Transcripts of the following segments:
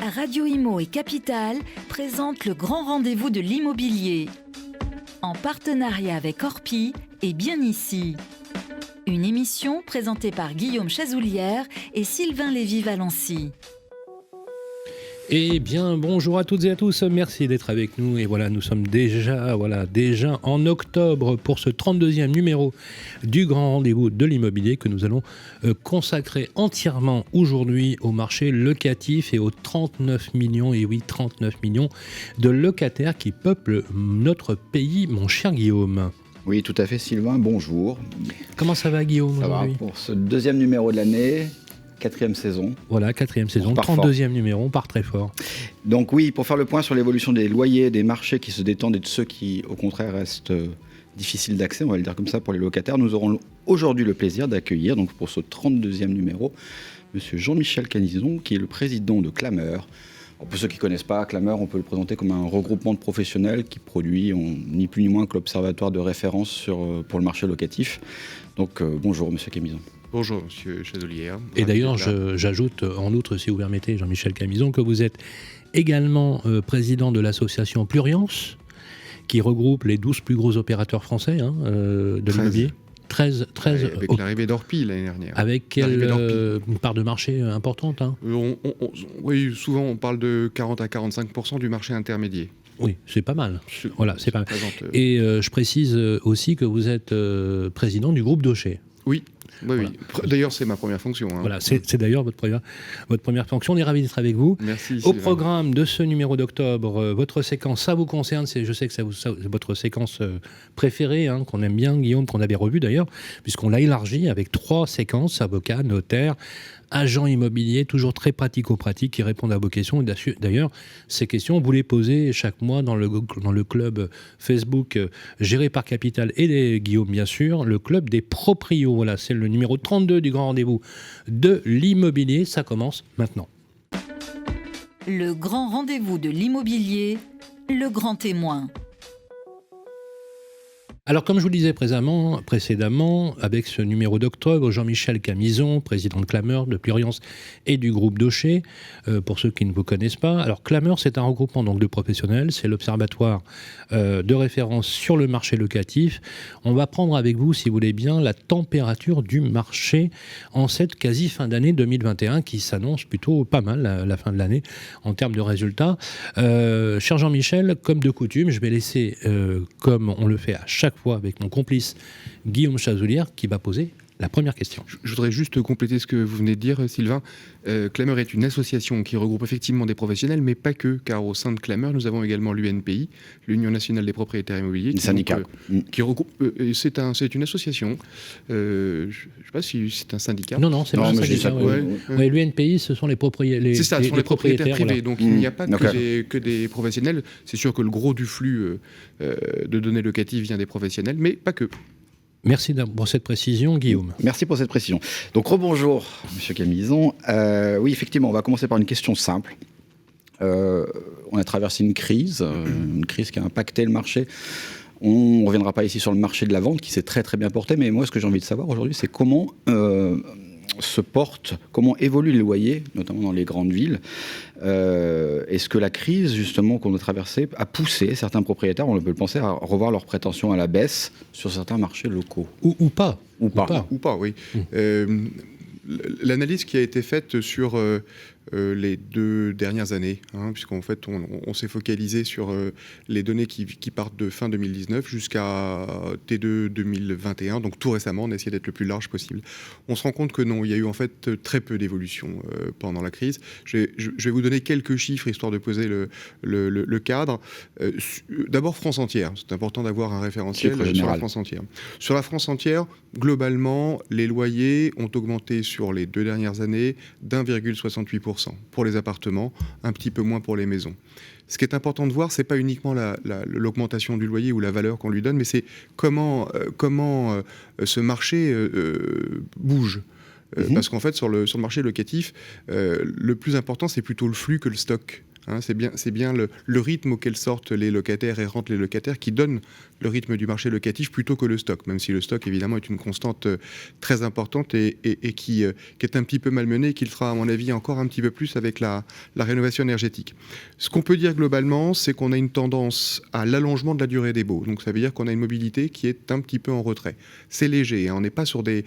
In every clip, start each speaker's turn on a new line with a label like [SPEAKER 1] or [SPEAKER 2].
[SPEAKER 1] Radio Imo et Capital présentent le grand rendez-vous de l'immobilier. En partenariat avec Orpi et Bien Ici. Une émission présentée par Guillaume Chazoulière et Sylvain Lévy-Valency.
[SPEAKER 2] Eh bien, bonjour à toutes et à tous, merci d'être avec nous. Et voilà, nous sommes déjà en octobre pour ce 32e numéro du grand rendez-vous de l'immobilier que nous allons consacrer entièrement aujourd'hui au marché locatif et aux 39 millions de locataires qui peuplent notre pays, mon cher Guillaume.
[SPEAKER 3] Oui, tout à fait, Sylvain, bonjour.
[SPEAKER 2] Comment ça va, Guillaume,
[SPEAKER 3] ça
[SPEAKER 2] aujourd'hui ?
[SPEAKER 3] Va pour ce deuxième numéro de l'année. 4e saison.
[SPEAKER 2] Voilà, 4e saison, 32e numéro, on part très fort.
[SPEAKER 3] Donc oui, pour faire le point sur l'évolution des loyers, des marchés qui se détendent et de ceux qui, au contraire, restent difficiles d'accès, on va le dire comme ça, pour les locataires, nous aurons aujourd'hui le plaisir d'accueillir, donc pour ce 32e numéro, monsieur Jean-Michel Canizon, qui est le président de Clameur. Alors pour ceux qui ne connaissent pas, Clameur, on peut le présenter comme un regroupement de professionnels qui produit, ni plus ni moins que l'observatoire de référence pour le marché locatif. Donc bonjour, monsieur Canizon.
[SPEAKER 4] Bonjour, monsieur Chazoulière.
[SPEAKER 2] Et d'ailleurs, j'ajoute en outre, si vous permettez, Jean-Michel Canizon, que vous êtes également président de l'association Pluriance, qui regroupe les 12 plus gros opérateurs français de l'immobilier. 13
[SPEAKER 4] avec l'arrivée d'Orpi l'année dernière.
[SPEAKER 2] Avec une part de marché importante.
[SPEAKER 4] Oui, souvent on parle de 40 à 45% du marché intermédiaire.
[SPEAKER 2] Oui, c'est pas mal. Voilà, c'est pas mal. Et je précise aussi que vous êtes président du groupe Docher.
[SPEAKER 4] Oui. Voilà. D'ailleurs, c'est ma première fonction.
[SPEAKER 2] Voilà, c'est d'ailleurs votre première fonction. On est ravis d'être avec vous.
[SPEAKER 4] Merci.
[SPEAKER 2] Au programme de ce numéro d'octobre, votre séquence, ça vous concerne. Je sais que c'est votre séquence préférée, qu'on aime bien, Guillaume, qu'on avait revu d'ailleurs, puisqu'on l'a élargi avec 3 séquences, avocat, notaire, agent immobilier, toujours très pratico-pratique, qui répondent à vos questions. Et d'ailleurs, ces questions, vous les posez chaque mois dans le club Facebook géré par Capital et Guillaume, bien sûr, le club des proprios. Voilà, c'est le numéro 32 du grand rendez-vous de l'immobilier. Ça commence maintenant.
[SPEAKER 1] Le grand rendez-vous de l'immobilier, le grand témoin.
[SPEAKER 2] Alors, comme je vous le disais précédemment, avec ce numéro d'octobre, Jean-Michel Canizon, président de Clameur, de Pluriance et du groupe Docher, pour ceux qui ne vous connaissent pas. Alors, Clameur, c'est un regroupement donc, de professionnels, c'est l'observatoire de référence sur le marché locatif. On va prendre avec vous, si vous voulez bien, la température du marché en cette quasi-fin d'année 2021, qui s'annonce plutôt pas mal, la fin de l'année, en termes de résultats. Cher Jean-Michel, comme de coutume, je vais laisser, comme on le fait à chaque fois avec mon complice Guillaume Chazoulière qui va poser la première question.
[SPEAKER 4] Je voudrais juste compléter ce que vous venez de dire, Sylvain. Clameur est une association qui regroupe effectivement des professionnels, mais pas que, car au sein de Clameur, nous avons également l'UNPI, l'Union nationale des propriétaires immobiliers, qui regroupe. C'est une association. Je ne sais pas si c'est un syndicat.
[SPEAKER 2] Non, c'est pas un syndicat. Ouais. L'UNPI, ce sont les propriétaires.
[SPEAKER 4] C'est ça, ce sont les propriétaires privés.
[SPEAKER 2] Voilà.
[SPEAKER 4] Donc il n'y a pas que des professionnels. C'est sûr que le gros du flux de données locatives vient des professionnels, mais pas que.
[SPEAKER 2] Merci pour cette précision, Guillaume.
[SPEAKER 3] Merci pour cette précision. Donc, rebonjour, monsieur Canizon. Oui, effectivement, on va commencer par une question simple. On a traversé une crise qui a impacté le marché. On ne reviendra pas ici sur le marché de la vente, qui s'est très très bien porté, mais moi, ce que j'ai envie de savoir aujourd'hui, c'est comment évoluent les loyers, notamment dans les grandes villes. Est-ce que la crise, justement, qu'on a traversée, a poussé certains propriétaires, on peut le penser, à revoir leurs prétentions à la baisse sur certains marchés locaux ?
[SPEAKER 2] Ou pas.
[SPEAKER 4] Ou pas, oui. L'analyse qui a été faite sur les 2 dernières années, puisqu'en fait on s'est focalisé sur les données qui partent de fin 2019 jusqu'à T2 2021, donc tout récemment on a essayé d'être le plus large possible. On se rend compte que non, il y a eu en fait très peu d'évolution pendant la crise. Je vais vous donner quelques chiffres histoire de poser le cadre. D'abord France entière, c'est important d'avoir un référentiel sur la France entière. Sur la France entière, globalement, les loyers ont augmenté sur les 2 dernières années d'1,68%. Pour les appartements, un petit peu moins pour les maisons. Ce qui est important de voir, c'est pas uniquement l'augmentation du loyer ou la valeur qu'on lui donne, mais c'est comment ce marché bouge. Parce qu'en fait, sur le marché locatif, le plus important, c'est plutôt le flux que le stock. Hein, c'est bien le rythme auquel sortent les locataires et rentrent les locataires qui donne le rythme du marché locatif plutôt que le stock, même si le stock évidemment est une constante très importante et qui est un petit peu malmenée et qui le sera à mon avis encore un petit peu plus avec la rénovation énergétique. Ce qu'on peut dire globalement, c'est qu'on a une tendance à l'allongement de la durée des baux. Donc ça veut dire qu'on a une mobilité qui est un petit peu en retrait. C'est léger, hein, on n'est pas sur des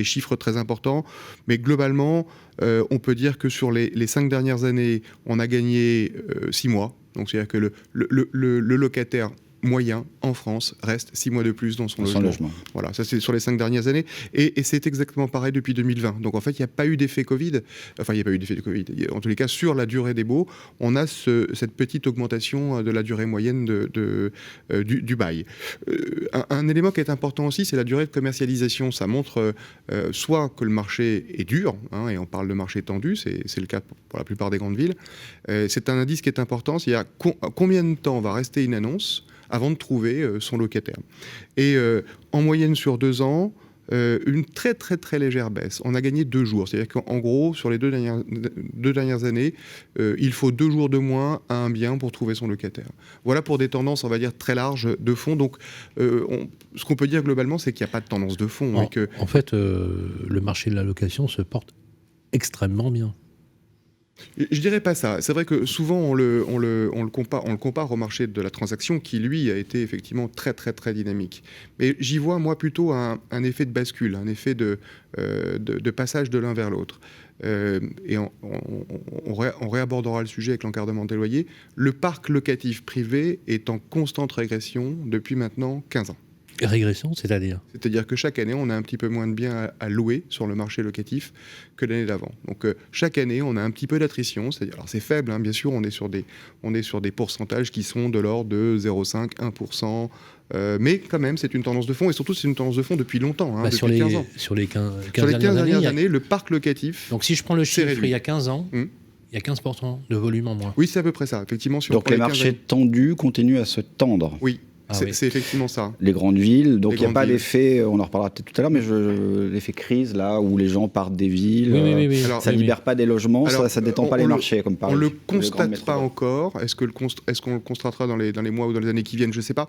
[SPEAKER 4] chiffres très importants, mais globalement, on peut dire que sur les 5 dernières années, on a gagné 6 mois. Donc c'est-à-dire que le locataire moyen en France reste 6 mois de plus dans son logement. Voilà, ça c'est sur les 5 dernières années. Et c'est exactement pareil depuis 2020. Donc en fait, il n'y a pas eu d'effet Covid. Enfin, il n'y a pas eu d'effet de Covid. En tous les cas, sur la durée des baux, on a cette petite augmentation de la durée moyenne du bail. Un élément qui est important aussi, c'est la durée de commercialisation. Ça montre soit que le marché est dur, hein, et on parle de marché tendu, c'est le cas pour la plupart des grandes villes. C'est un indice qui est important, c'est-à-dire combien de temps va rester une annonce avant de trouver son locataire. Et en moyenne sur 2 ans, une très très très légère baisse. On a gagné 2 jours. C'est-à-dire qu'en gros, sur les deux dernières années, il faut 2 jours de moins à un bien pour trouver son locataire. Voilà pour des tendances, on va dire, très larges de fond. Donc, ce qu'on peut dire globalement, c'est qu'il n'y a pas de tendance de fond.
[SPEAKER 2] En fait, le marché de la location se porte extrêmement bien.
[SPEAKER 4] Je dirais pas ça. C'est vrai que souvent on le compare au marché de la transaction qui, lui, a été effectivement très très très dynamique. Mais j'y vois moi plutôt un effet de bascule, un effet de passage de l'un vers l'autre. Et on réabordera le sujet avec l'encadrement des loyers. Le parc locatif privé est en constante régression depuis maintenant 15 ans.
[SPEAKER 2] Régression, c'est-à-dire ?
[SPEAKER 4] C'est-à-dire que chaque année, on a un petit peu moins de biens à louer sur le marché locatif que l'année d'avant. Donc chaque année, on a un petit peu d'attrition. C'est-à-dire, alors c'est faible, hein, bien sûr, on est sur des pourcentages qui sont de l'ordre de 0,5, 1%. Mais quand même, c'est une tendance de fond, et surtout, c'est une tendance de fond depuis longtemps, hein, depuis 15 ans.
[SPEAKER 2] Sur les 15
[SPEAKER 4] dernières années, le parc locatif...
[SPEAKER 2] Donc si je prends le chiffre, il y a 15 ans... Il y a 15% de volume en moins.
[SPEAKER 4] Oui, c'est à peu près ça, effectivement.
[SPEAKER 3] Donc les marchés tendus continuent à se tendre.
[SPEAKER 4] Oui. C'est effectivement ça.
[SPEAKER 3] Les grandes villes, donc il n'y a pas d'effet, on en reparlera peut-être tout à l'heure, mais l'effet crise, là, où les gens partent des villes,
[SPEAKER 2] oui. Alors,
[SPEAKER 3] ça ne libère pas des logements, ça ne détend pas les marchés, comme par
[SPEAKER 4] exemple. On ne le constate pas encore. Est-ce qu'on le constatera dans les mois ou dans les années qui viennent? Je ne sais pas.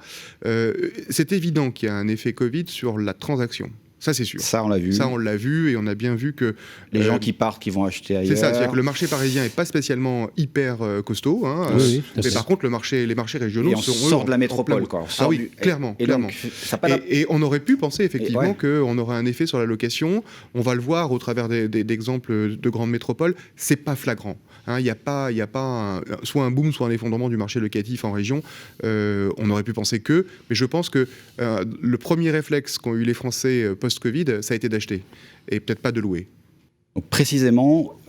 [SPEAKER 4] C'est évident qu'il y a un effet Covid sur la transaction. Ça, c'est sûr.
[SPEAKER 3] Ça, on l'a vu.
[SPEAKER 4] Ça, on l'a vu, et on a bien vu que...
[SPEAKER 3] Les gens qui partent, qui vont acheter ailleurs.
[SPEAKER 4] C'est ça, c'est-à-dire que le marché parisien n'est pas spécialement hyper costaud. Hein, mais par contre, les marchés régionaux
[SPEAKER 3] sont... on sort de la métropole, quoi.
[SPEAKER 4] Clairement. Et on aurait pu penser, effectivement, qu'on aurait un effet sur la location. On va le voir au travers d'exemples de grandes métropoles. C'est pas flagrant. Il n'y a pas soit un boom, soit un effondrement du marché locatif en région. On aurait pu penser que... Mais je pense que le premier réflexe qu'ont eu les Français post-Covid, ça a été d'acheter, et peut-être pas de louer.
[SPEAKER 3] Donc précisément,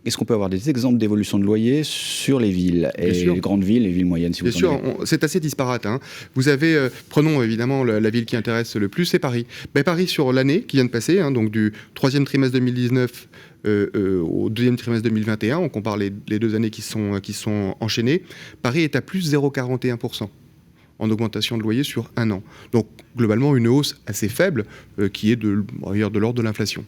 [SPEAKER 3] est-ce qu'on peut avoir des exemples d'évolution de loyer sur les villes, les grandes villes, les villes moyennes, si vous
[SPEAKER 4] Bien sûr, c'est assez disparate. Hein. Vous avez, prenons évidemment la ville qui intéresse le plus, c'est Paris. Paris sur l'année qui vient de passer, hein, donc du 3e trimestre 2019 au 2e trimestre 2021, on compare les 2 années qui sont enchaînées, Paris est à plus 0,41% en augmentation de loyer sur 1 an. Donc, globalement, une hausse assez faible qui est de l'ordre de l'inflation.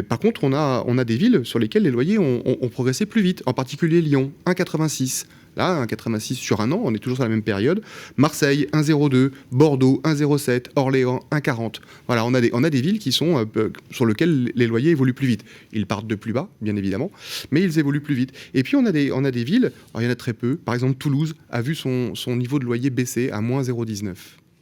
[SPEAKER 4] Par contre, on a des villes sur lesquelles les loyers ont progressé plus vite, en particulier Lyon, 1,86. Là, 1,86 sur 1 an, on est toujours sur la même période. Marseille, 1,02. Bordeaux, 1,07. Orléans, 1,40. Voilà, on a des villes qui sont sur lesquelles les loyers évoluent plus vite. Ils partent de plus bas, bien évidemment, mais ils évoluent plus vite. Et puis, on a des villes, alors il y en a très peu. Par exemple, Toulouse a vu son niveau de loyer baisser à moins 0,19.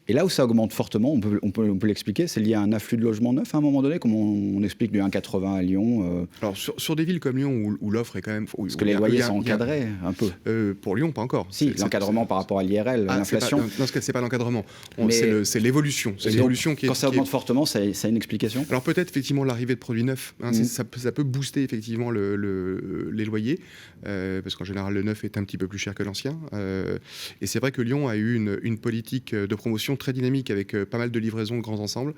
[SPEAKER 3] Et là où ça augmente fortement, on peut l'expliquer, c'est lié à un afflux de logements neufs à un moment donné, comme on explique du 1,80 à Lyon.
[SPEAKER 4] Alors sur des villes comme Lyon où l'offre est quand même...
[SPEAKER 3] Parce que les loyers sont encadrés un peu.
[SPEAKER 4] Pour Lyon, pas encore.
[SPEAKER 3] Si, l'encadrement par rapport à l'IRL, l'inflation.
[SPEAKER 4] Dans ce cas, c'est pas l'encadrement. C'est l'évolution. C'est l'évolution qui est...
[SPEAKER 3] Quand ça augmente fortement, ça a une explication?
[SPEAKER 4] Alors peut-être effectivement l'arrivée de produits neufs. Hein, ça peut booster effectivement les loyers, parce qu'en général le neuf est un petit peu plus cher que l'ancien. Et c'est vrai que Lyon a eu une politique de promotion très dynamique avec pas mal de livraisons de grands ensembles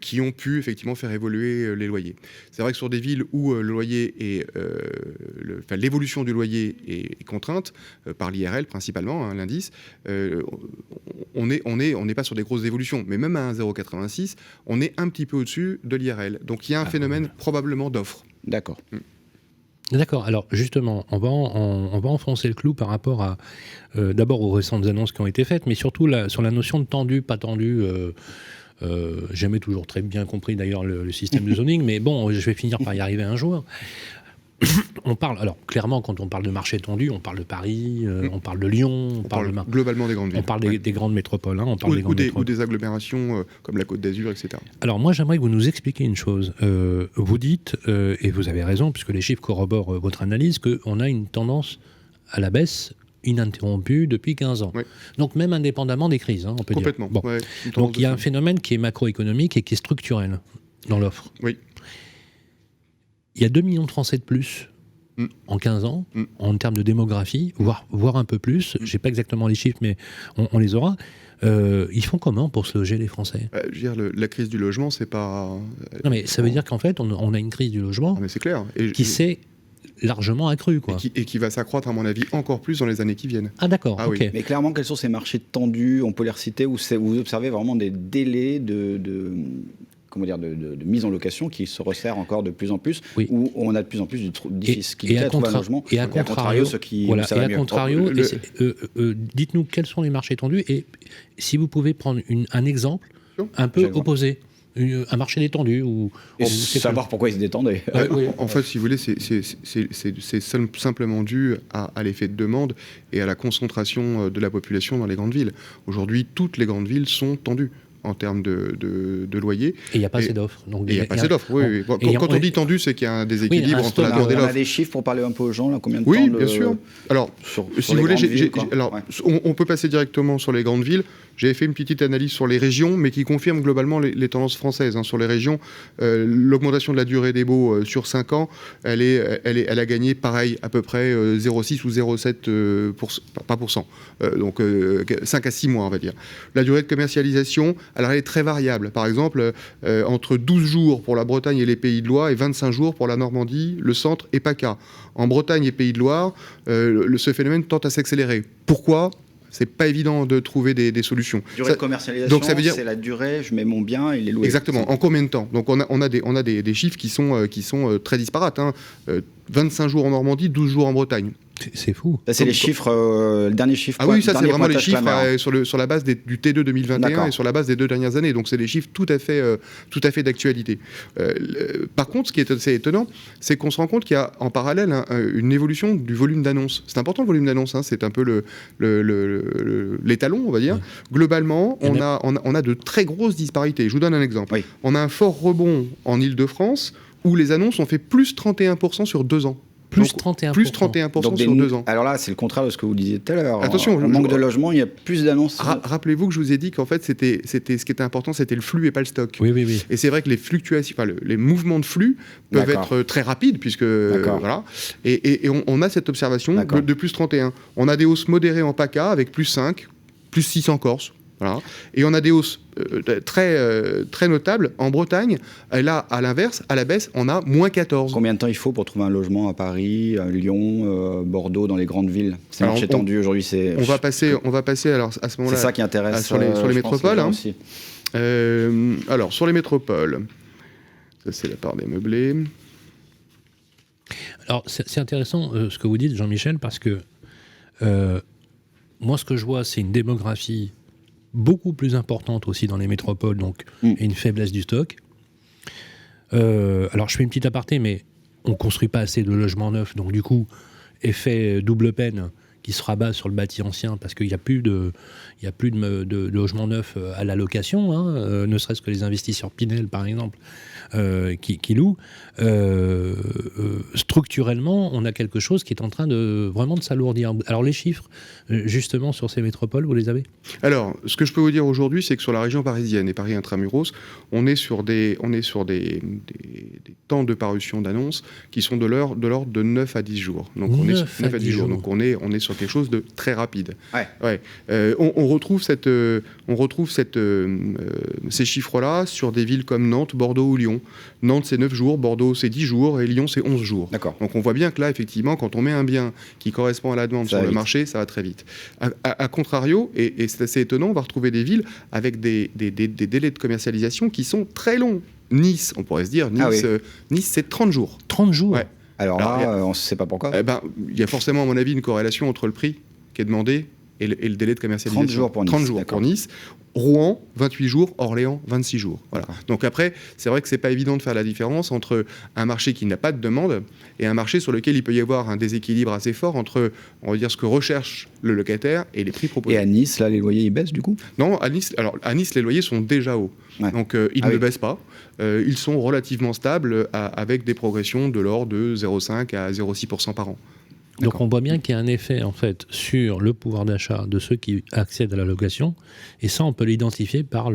[SPEAKER 4] qui ont pu effectivement faire évoluer les loyers. C'est vrai que sur des villes où le loyer l'évolution du loyer est contrainte par l'IRL principalement, hein, l'indice, on n'est pas sur des grosses évolutions, mais même à 1,086, on est un petit peu au-dessus de l'IRL. Donc il y a un phénomène probablement d'offre.
[SPEAKER 3] D'accord.
[SPEAKER 2] D'accord. Alors justement, on va enfoncer le clou par rapport à d'abord aux récentes annonces qui ont été faites, mais surtout sur la notion de tendu, pas tendu. Jamais toujours très bien compris d'ailleurs le système de zoning, mais bon, je vais finir par y arriver un jour. On parle, alors clairement, quand on parle de marché tendu, on parle de Paris, on parle de Lyon,
[SPEAKER 4] on parle globalement des grandes villes.
[SPEAKER 2] On parle des grandes métropoles. Hein, on parle
[SPEAKER 4] ou des agglomérations comme la Côte d'Azur, etc.
[SPEAKER 2] Alors moi, j'aimerais que vous nous expliquiez une chose. Vous dites, et vous avez raison, puisque les chiffres corroborent votre analyse, qu'on a une tendance à la baisse ininterrompue depuis 15 ans.
[SPEAKER 4] Oui.
[SPEAKER 2] Donc même indépendamment des crises, hein, on peut
[SPEAKER 4] Complètement.
[SPEAKER 2] dire. Bon.
[SPEAKER 4] Ouais,
[SPEAKER 2] donc il y a un phénomène qui est macroéconomique et qui est structurel dans l'offre.
[SPEAKER 4] Oui.
[SPEAKER 2] Il y a 2 millions de Français de plus en 15 ans, en termes de démographie, voire un peu plus. Je n'ai pas exactement les chiffres, mais on les aura. Ils font comment pour se loger, les Français ?
[SPEAKER 4] Je veux dire, la crise du logement, c'est pas...
[SPEAKER 2] Non, mais ça veut dire qu'en fait, on a une crise du logement
[SPEAKER 4] mais c'est clair.
[SPEAKER 2] qui s'est largement accrue. Quoi.
[SPEAKER 4] Et qui va s'accroître, à mon avis, encore plus dans les années qui viennent.
[SPEAKER 2] Ah d'accord,
[SPEAKER 4] Ah,
[SPEAKER 2] ok.
[SPEAKER 4] oui.
[SPEAKER 3] Mais clairement, quels sont ces marchés tendus ? On peut les reciter, où vous observez vraiment des délais de mise en location qui se resserrent encore de plus en plus,
[SPEAKER 2] oui.
[SPEAKER 3] où on a de plus en plus de difficultés à trouver un logement.
[SPEAKER 2] Et à contrario, dites-nous quels sont les marchés tendus et si vous pouvez prendre un exemple un peu opposé. Un marché détendu ou
[SPEAKER 3] savoir pourquoi ils se détendent.
[SPEAKER 4] En fait, si vous voulez, c'est simplement dû à l'effet de demande et à la concentration de la population dans les grandes villes. Aujourd'hui, toutes les grandes villes sont tendues en termes de loyer. Et il
[SPEAKER 2] n'y a pas assez d'offres.
[SPEAKER 4] Il n'y a pas assez d'offres, oui. Quand on dit tendu, c'est qu'il y a un déséquilibre entre la demande et l'offre.
[SPEAKER 3] On a des chiffres pour parler un peu aux gens, là, combien de temps
[SPEAKER 4] Oui, bien sûr. Alors, si vous voulez, on peut passer directement sur les grandes villes. J'avais fait une petite analyse sur les régions, mais qui confirme globalement les tendances françaises. Sur les régions, l'augmentation de la durée des baux sur 5 ans, elle a gagné, pareil, à peu près 0,6 ou 0,7%. Donc 5 à 6 mois, on va dire. La durée de commercialisation, alors elle est très variable. Par exemple, entre 12 jours pour la Bretagne et les Pays de Loire et 25 jours pour la Normandie, le centre et PACA. En Bretagne et Pays de Loire, ce phénomène tend à s'accélérer. Pourquoi ? C'est pas évident de trouver des solutions.
[SPEAKER 3] Durée de commercialisation, donc ça veut dire... c'est la durée, je mets mon bien, il est loué.
[SPEAKER 4] Exactement. En combien de temps ? Donc on a des chiffres qui sont très disparates. 25 jours en Normandie, 12 jours en Bretagne.
[SPEAKER 2] C'est fou.
[SPEAKER 3] Ça, c'est les chiffres, le dernier chiffre.
[SPEAKER 4] Ah oui, ça, c'est vraiment les chiffres sur la base du T2 2021
[SPEAKER 3] D'accord.
[SPEAKER 4] et sur la base des 2 dernières années. Donc, c'est des chiffres tout à fait d'actualité. Par contre, ce qui est assez étonnant, c'est qu'on se rend compte qu'il y a en parallèle une évolution du volume d'annonces. C'est important, le volume d'annonces. C'est un peu l'étalon, on va dire. Ouais. Globalement, on a de très grosses disparités. Je vous donne un exemple. Oui. On a un fort rebond en Ile-de-France où les annonces ont fait plus 31% sur 2 ans.
[SPEAKER 2] Plus 31%.
[SPEAKER 4] Plus 31% sur 2 ans.
[SPEAKER 3] Alors là, c'est le contraire de ce que vous disiez tout à l'heure.
[SPEAKER 4] Attention,
[SPEAKER 3] en manque de logement, il y a plus d'annonces.
[SPEAKER 4] Rappelez-vous que je vous ai dit qu'en fait, ce qui était important, c'était le flux et pas le stock.
[SPEAKER 2] Oui.
[SPEAKER 4] Et c'est vrai que les fluctuations, les mouvements de flux peuvent être très rapides, puisque voilà. Et on a cette observation de plus 31. On a des hausses modérées en PACA avec plus 5, plus 6 en Corse. Voilà. Et on a des hausses très notables en Bretagne. Et là, à l'inverse, à la baisse, on a moins 14.
[SPEAKER 3] Combien de temps il faut pour trouver un logement à Paris, à Lyon, Bordeaux, dans les grandes villes ? C'est un marché tendu aujourd'hui.
[SPEAKER 4] On va passer alors, à ce moment-là.
[SPEAKER 3] C'est ça qui intéresse
[SPEAKER 4] sur les métropoles. Aussi. Alors, sur les métropoles, ça c'est la part des meublés.
[SPEAKER 2] Alors, c'est intéressant ce que vous dites, Jean-Michel, parce que moi, ce que je vois, c'est une démographie beaucoup plus importante aussi dans les métropoles, donc et une faiblesse du stock. Alors je fais une petite aparté, mais on ne construit pas assez de logements neufs, donc du coup, effet double peine qui se rabat sur le bâti ancien, parce qu'il n'y a plus de logements neufs à la location, ne serait-ce que les investisseurs Pinel, par exemple, qui louent. Structurellement, on a quelque chose qui est en train vraiment de s'alourdir. Alors les chiffres, justement, sur ces métropoles, vous les avez ? Alors,
[SPEAKER 4] ce que je peux vous dire aujourd'hui, c'est que sur la région parisienne et Paris intramuros, on est sur des temps de parution d'annonces qui sont de l'ordre de 9 à 10 jours. Donc on est sur 9 à 10 jours. Donc on est sur quelque chose de très rapide. Ouais. On retrouve ces chiffres-là sur des villes comme Nantes, Bordeaux ou Lyon. Nantes, c'est 9 jours, Bordeaux, c'est 10 jours, et Lyon, c'est 11 jours.
[SPEAKER 3] D'accord.
[SPEAKER 4] Donc on voit bien que là, effectivement, quand on met un bien qui correspond à la demande sur le marché, ça va très vite. A contrario, et c'est assez étonnant, on va retrouver des villes avec des délais de commercialisation qui sont très longs. Nice, on pourrait se dire, Nice, c'est 30 jours.
[SPEAKER 2] 30 jours ?
[SPEAKER 4] Ouais.
[SPEAKER 3] Alors là, on ne sait pas pourquoi.
[SPEAKER 4] Il y a forcément, à mon avis, une corrélation entre le prix qui est demandé et le délai de commercialisation.
[SPEAKER 3] 30 jours pour Nice.
[SPEAKER 4] 30 jours pour Nice. Rouen, 28 jours. Orléans, 26 jours. Voilà. Donc après, c'est vrai que ce n'est pas évident de faire la différence entre un marché qui n'a pas de demande et un marché sur lequel il peut y avoir un déséquilibre assez fort entre, on va dire, ce que recherche le locataire et les prix proposés.
[SPEAKER 3] Et à Nice, là, les loyers, ils baissent du coup ?
[SPEAKER 4] Non, à Nice, les loyers sont déjà hauts. Ouais. Donc ils ne baissent pas. Ils sont relativement stables avec des progressions de l'ordre de 0,5 à 0,6% par an.
[SPEAKER 2] Donc on voit bien qu'il y a un effet en fait sur le pouvoir d'achat de ceux qui accèdent à la location, et ça on peut l'identifier par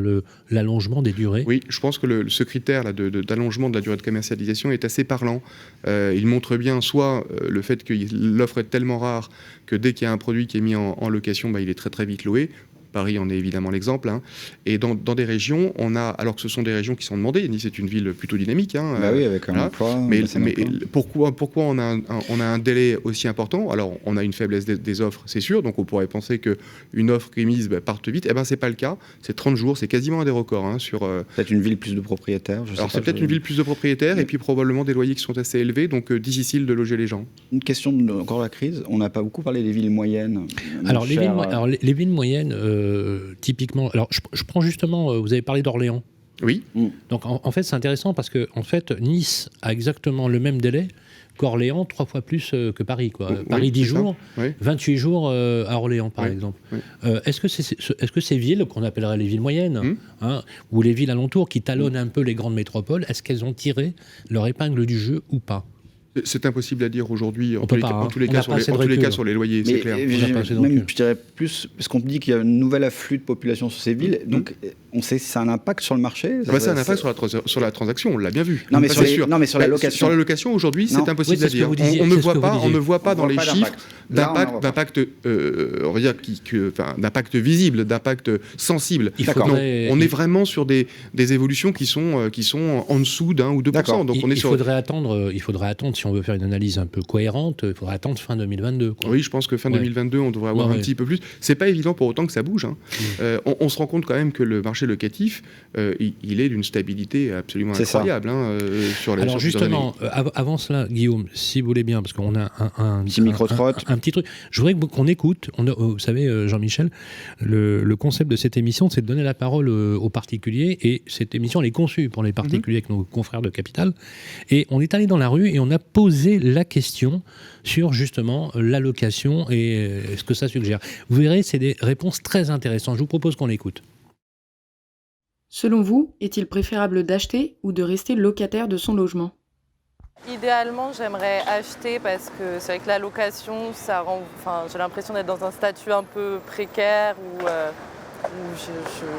[SPEAKER 2] l'allongement des durées.
[SPEAKER 4] Oui, je pense que ce critère là, d'allongement de la durée de commercialisation est assez parlant. Il montre bien soit le fait que l'offre est tellement rare que dès qu'il y a un produit qui est mis en location, il est très très vite loué. Paris en est évidemment l'exemple. Hein. Et dans des régions, on a, alors que ce sont des régions qui sont demandées, Nice est une ville plutôt dynamique. Hein,
[SPEAKER 3] oui, avec un emploi.
[SPEAKER 4] Mais pourquoi on a un délai aussi important ? Alors, on a une faiblesse des offres, c'est sûr. Donc, on pourrait penser qu'une offre qui est mise parte vite. Eh bien, ce n'est pas le cas. C'est 30 jours, c'est quasiment un des records. Hein,
[SPEAKER 3] peut-être une ville plus de propriétaires.
[SPEAKER 4] Alors, c'est peut-être une ville plus de propriétaires et puis probablement des loyers qui sont assez élevés, donc difficile de loger les gens.
[SPEAKER 3] Une question encore la crise. On n'a pas beaucoup parlé des villes moyennes.
[SPEAKER 2] Alors, les villes moyennes... typiquement, alors je prends justement, vous avez parlé d'Orléans.
[SPEAKER 4] Oui.
[SPEAKER 2] Donc en fait c'est intéressant parce que en fait Nice a exactement le même délai qu'Orléans, 3 fois plus que Paris. Paris 10 jours, 28 jours à Orléans par exemple. Oui. Est-ce que ces villes qu'on appellerait les villes moyennes, ou les villes alentours qui talonnent un peu les grandes métropoles, est-ce qu'elles ont tiré leur épingle du jeu ou pas ?
[SPEAKER 4] C'est impossible à dire aujourd'hui, en tous les cas sur les loyers, c'est clair.
[SPEAKER 3] Même, je dirais plus, parce qu'on dit qu'il y a un nouvel afflux de population sur ces villes, donc on sait si ça a un impact sur le marché.
[SPEAKER 4] C'est un impact sur la transaction, on l'a bien vu.
[SPEAKER 3] Non, mais sur la location.
[SPEAKER 4] Sur la location, aujourd'hui, c'est impossible à dire. On ne voit pas dans les chiffres d'impact, on va dire, d'impact visible, d'impact sensible. On est vraiment sur des évolutions qui sont en dessous d'1 ou 2%. Donc
[SPEAKER 2] il faudrait attendre, si on veut faire une analyse un peu cohérente, il faudrait attendre fin 2022.
[SPEAKER 4] Oui, je pense que fin 2022, on devrait avoir un petit peu plus. C'est pas évident pour autant que ça bouge. Hein. On se rend compte quand même que le marché locatif, il est d'une stabilité absolument incroyable. Sur les
[SPEAKER 2] Alors justement, avant cela, Guillaume, si vous voulez bien, parce qu'on a un
[SPEAKER 3] petit micro-trotte.
[SPEAKER 2] Un petit truc. Je voudrais qu'on écoute, vous savez, Jean-Michel, le concept de cette émission, c'est de donner la parole aux particuliers, et cette émission, elle est conçue pour les particuliers avec nos confrères de Capital. Et on est allé dans la rue et on a posé la question sur justement l'allocation et ce que ça suggère. Vous verrez, c'est des réponses très intéressantes. Je vous propose qu'on l'écoute.
[SPEAKER 5] Selon vous, est-il préférable d'acheter ou de rester locataire de son logement ?
[SPEAKER 6] Idéalement, j'aimerais acheter parce que c'est vrai que la location, ça rend, j'ai l'impression d'être dans un statut un peu précaire où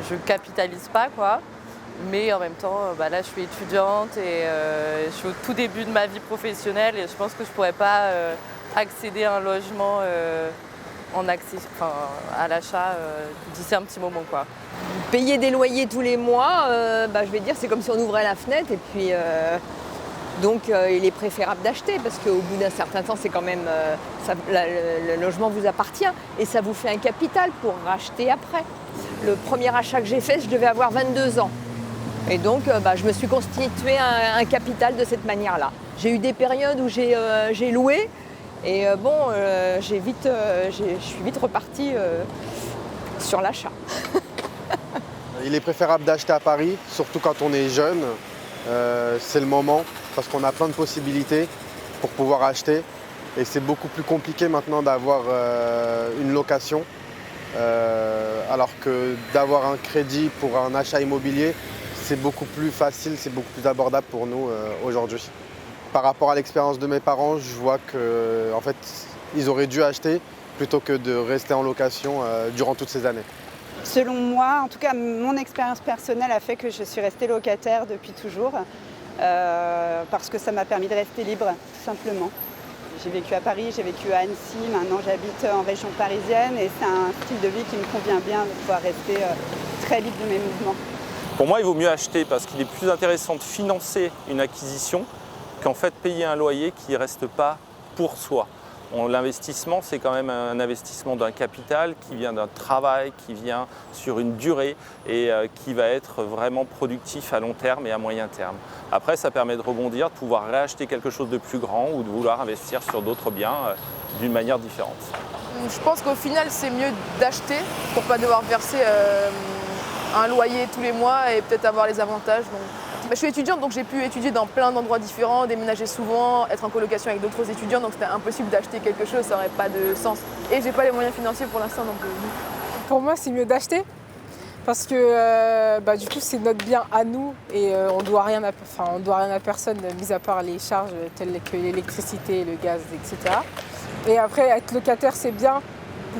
[SPEAKER 6] je capitalise pas, quoi. Mais en même temps, là, je suis étudiante et je suis au tout début de ma vie professionnelle et je pense que je pourrais pas accéder à un logement à l'achat d'ici un petit moment, quoi.
[SPEAKER 7] Payer des loyers tous les mois, je vais dire, c'est comme si on ouvrait la fenêtre et puis donc il est préférable d'acheter parce qu'au bout d'un certain temps, c'est quand même le logement vous appartient et ça vous fait un capital pour racheter après. Le premier achat que j'ai fait, je devais avoir 22 ans. Et donc, je me suis constitué un capital de cette manière-là. J'ai eu des périodes où j'ai loué et je suis vite repartie sur l'achat.
[SPEAKER 8] Il est préférable d'acheter à Paris, surtout quand on est jeune. C'est le moment parce qu'on a plein de possibilités pour pouvoir acheter. Et c'est beaucoup plus compliqué maintenant d'avoir une location. Alors que d'avoir un crédit pour un achat immobilier, c'est beaucoup plus facile, c'est beaucoup plus abordable pour nous aujourd'hui. Par rapport à l'expérience de mes parents, je vois que en fait, ils auraient dû acheter plutôt que de rester en location durant toutes ces années.
[SPEAKER 9] Selon moi, en tout cas, mon expérience personnelle a fait que je suis restée locataire depuis toujours parce que ça m'a permis de rester libre, tout simplement. J'ai vécu à Paris, j'ai vécu à Annecy, maintenant j'habite en région parisienne et c'est un style de vie qui me convient bien de pouvoir rester très libre de mes mouvements.
[SPEAKER 10] Pour moi, il vaut mieux acheter parce qu'il est plus intéressant de financer une acquisition qu'en fait payer un loyer qui ne reste pas pour soi. L'investissement, c'est quand même un investissement d'un capital qui vient d'un travail, qui vient sur une durée et qui va être vraiment productif à long terme et à moyen terme. Après, ça permet de rebondir, de pouvoir réacheter quelque chose de plus grand ou de vouloir investir sur d'autres biens d'une manière différente.
[SPEAKER 11] Je pense qu'au final, c'est mieux d'acheter pour ne pas devoir verser un loyer tous les mois et peut-être avoir les avantages. Donc, je suis étudiante, donc j'ai pu étudier dans plein d'endroits différents, déménager souvent, être en colocation avec d'autres étudiants, donc c'était impossible d'acheter quelque chose, ça n'aurait pas de sens. Et j'ai pas les moyens financiers pour l'instant. Donc,
[SPEAKER 12] Pour moi, c'est mieux d'acheter parce que du coup, c'est notre bien à nous et on doit rien à personne, mis à part les charges telles que l'électricité, le gaz, etc. Et après, être locataire, c'est bien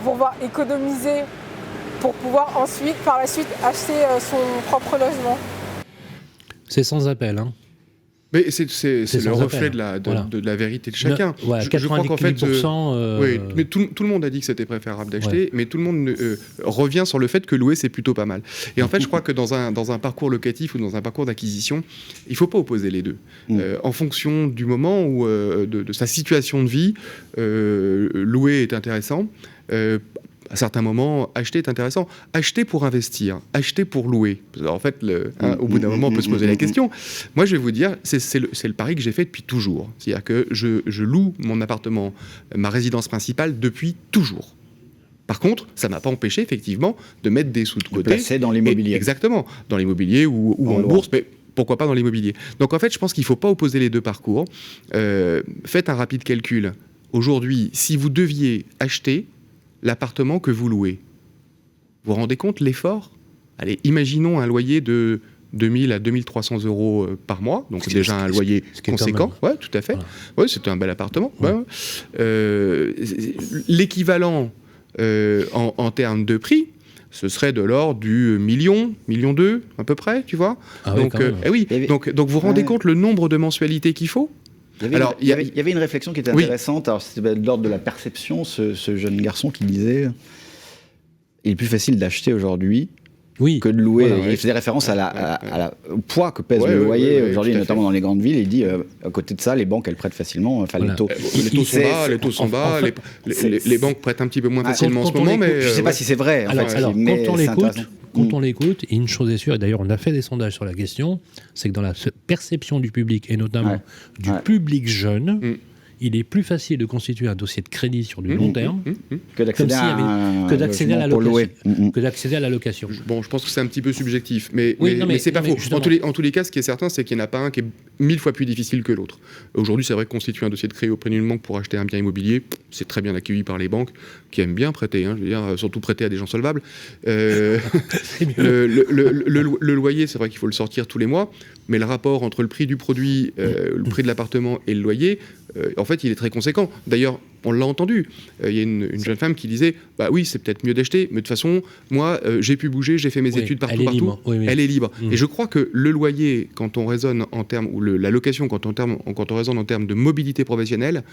[SPEAKER 12] pour pouvoir économiser, pour pouvoir ensuite, par la suite, acheter son propre logement.
[SPEAKER 2] C'est sans appel, hein.
[SPEAKER 4] Mais c'est le reflet de la vérité de chacun. Je crois qu'en fait, oui, mais tout le monde a dit que c'était préférable d'acheter, mais tout le monde revient sur le fait que louer, c'est plutôt pas mal. Et en fait, je crois que dans un parcours locatif ou dans un parcours d'acquisition, il ne faut pas opposer les deux. En fonction du moment ou de sa situation de vie, louer est intéressant. À certains moments, acheter est intéressant. Acheter pour investir, acheter pour louer. En fait, au bout d'un moment, on peut se poser la question. Moi, je vais vous dire, c'est le pari que j'ai fait depuis toujours. C'est-à-dire que je loue mon appartement, ma résidence principale, depuis toujours. Par contre, ça ne m'a pas empêché, effectivement, de mettre des sous de côté.
[SPEAKER 3] Placer dans l'immobilier.
[SPEAKER 4] Exactement. Dans l'immobilier ou en bourse, mais pourquoi pas dans l'immobilier. Donc, en fait, je pense qu'il ne faut pas opposer les deux parcours. Faites un rapide calcul. Aujourd'hui, si vous deviez acheter l'appartement que vous louez, vous vous rendez compte l'effort ? Allez, imaginons un loyer de 2000 à 2300 euros par mois, donc déjà un loyer conséquent. Oui, tout à fait. Voilà. Ouais, c'est un bel appartement. Ouais. L'équivalent en termes de prix, ce serait de l'ordre du million 2 à peu près, tu vois. Donc, donc vous vous rendez compte le nombre de mensualités qu'il faut ?
[SPEAKER 3] Il y avait une réflexion qui était intéressante. Alors, c'était de l'ordre de la perception, ce jeune garçon qui disait il est plus facile d'acheter aujourd'hui que de louer. Voilà, il faisait référence au poids que pèse le loyer aujourd'hui, notamment dans les grandes villes. Il dit à côté de ça, les banques elles prêtent facilement. Enfin, les taux
[SPEAKER 4] sont bas. Les banques prêtent un petit peu moins facilement en ce moment. Mais
[SPEAKER 3] je ne sais pas si c'est vrai.
[SPEAKER 2] Quand on l'écoute, une chose est sûre, et d'ailleurs on a fait des sondages sur la question, c'est que dans la perception du public, et notamment du public jeune, il est plus facile de constituer un dossier de crédit sur du long terme
[SPEAKER 3] que d'accéder
[SPEAKER 2] à la location.
[SPEAKER 4] Bon, je pense que c'est un petit peu subjectif, mais c'est pas faux. En tous les cas, ce qui est certain, c'est qu'il n'y en a pas un qui est 1000 fois plus difficile que l'autre. Aujourd'hui, c'est vrai que constituer un dossier de crédit auprès d'une banque pour acheter un bien immobilier, c'est très bien accueilli par les banques qui aiment bien prêter, je veux dire, surtout prêter à des gens solvables. Le loyer, c'est vrai qu'il faut le sortir tous les mois, mais le rapport entre le prix du produit, le prix de l'appartement et le loyer, en fait, il est très conséquent. D'ailleurs, on l'a entendu. Il y a une jeune femme qui disait « Bah oui, c'est peut-être mieux d'acheter, mais de toute façon, moi, j'ai pu bouger, j'ai fait mes études partout. Elle est libre. » Et je crois que le loyer, quand on raisonne en termes, ou la location, quand on raisonne en termes de mobilité professionnelle,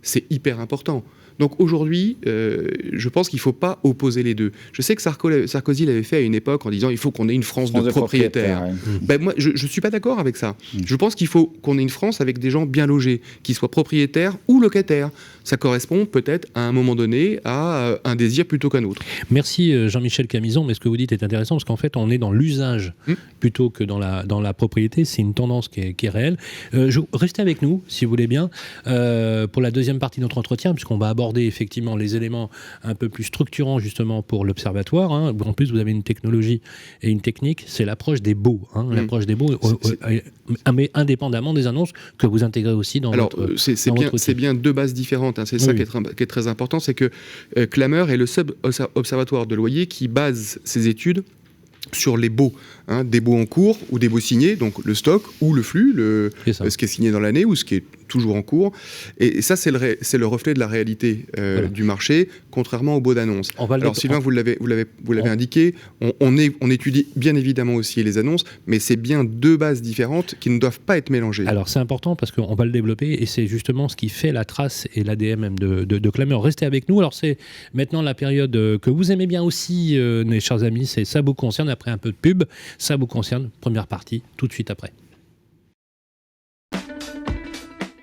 [SPEAKER 4] c'est hyper important. Donc aujourd'hui, je pense qu'il ne faut pas opposer les deux. Je sais que Sarkozy l'avait fait à une époque en disant il faut qu'on ait une France de propriétaires. Ben moi, je ne suis pas d'accord avec ça. Je pense qu'il faut qu'on ait une France avec des gens bien logés, qui soient propriétaires ou locataires. Ça correspond peut-être à un moment donné à un désir plutôt qu'un autre.
[SPEAKER 2] Merci Jean-Michel Camison, mais ce que vous dites est intéressant parce qu'en fait on est dans l'usage plutôt que dans la propriété. C'est une tendance qui est réelle. Restez avec nous si vous voulez bien pour la deuxième partie de notre entretien, puisqu'on va aborder effectivement les éléments un peu plus structurants justement pour l'observatoire. En plus vous avez une technologie et une technique, c'est l'approche des baux. L'approche des baux, mais indépendamment des annonces que vous intégrez aussi dans votre
[SPEAKER 4] c'est bien deux bases différentes. C'est ça qui est très important, c'est que Clamer est le seul observatoire de loyer qui base ses études sur les baux, des baux en cours ou des baux signés, donc le stock ou le flux, ce qui est signé dans l'année ou ce qui est toujours en cours. Et ça, c'est le reflet de la réalité du marché, contrairement aux baux d'annonces. Alors Sylvain, vous l'avez indiqué, on étudie bien évidemment aussi les annonces, mais c'est bien deux bases différentes qui ne doivent pas être mélangées.
[SPEAKER 2] Alors c'est important parce qu'on va le développer et c'est justement ce qui fait la trace et l'ADN même de Clamer. Restez avec nous. Alors c'est maintenant la période que vous aimez bien aussi, mes chers amis, c'est Ça vous concerne, après un peu de pub. Ça vous concerne, première partie, tout de suite après.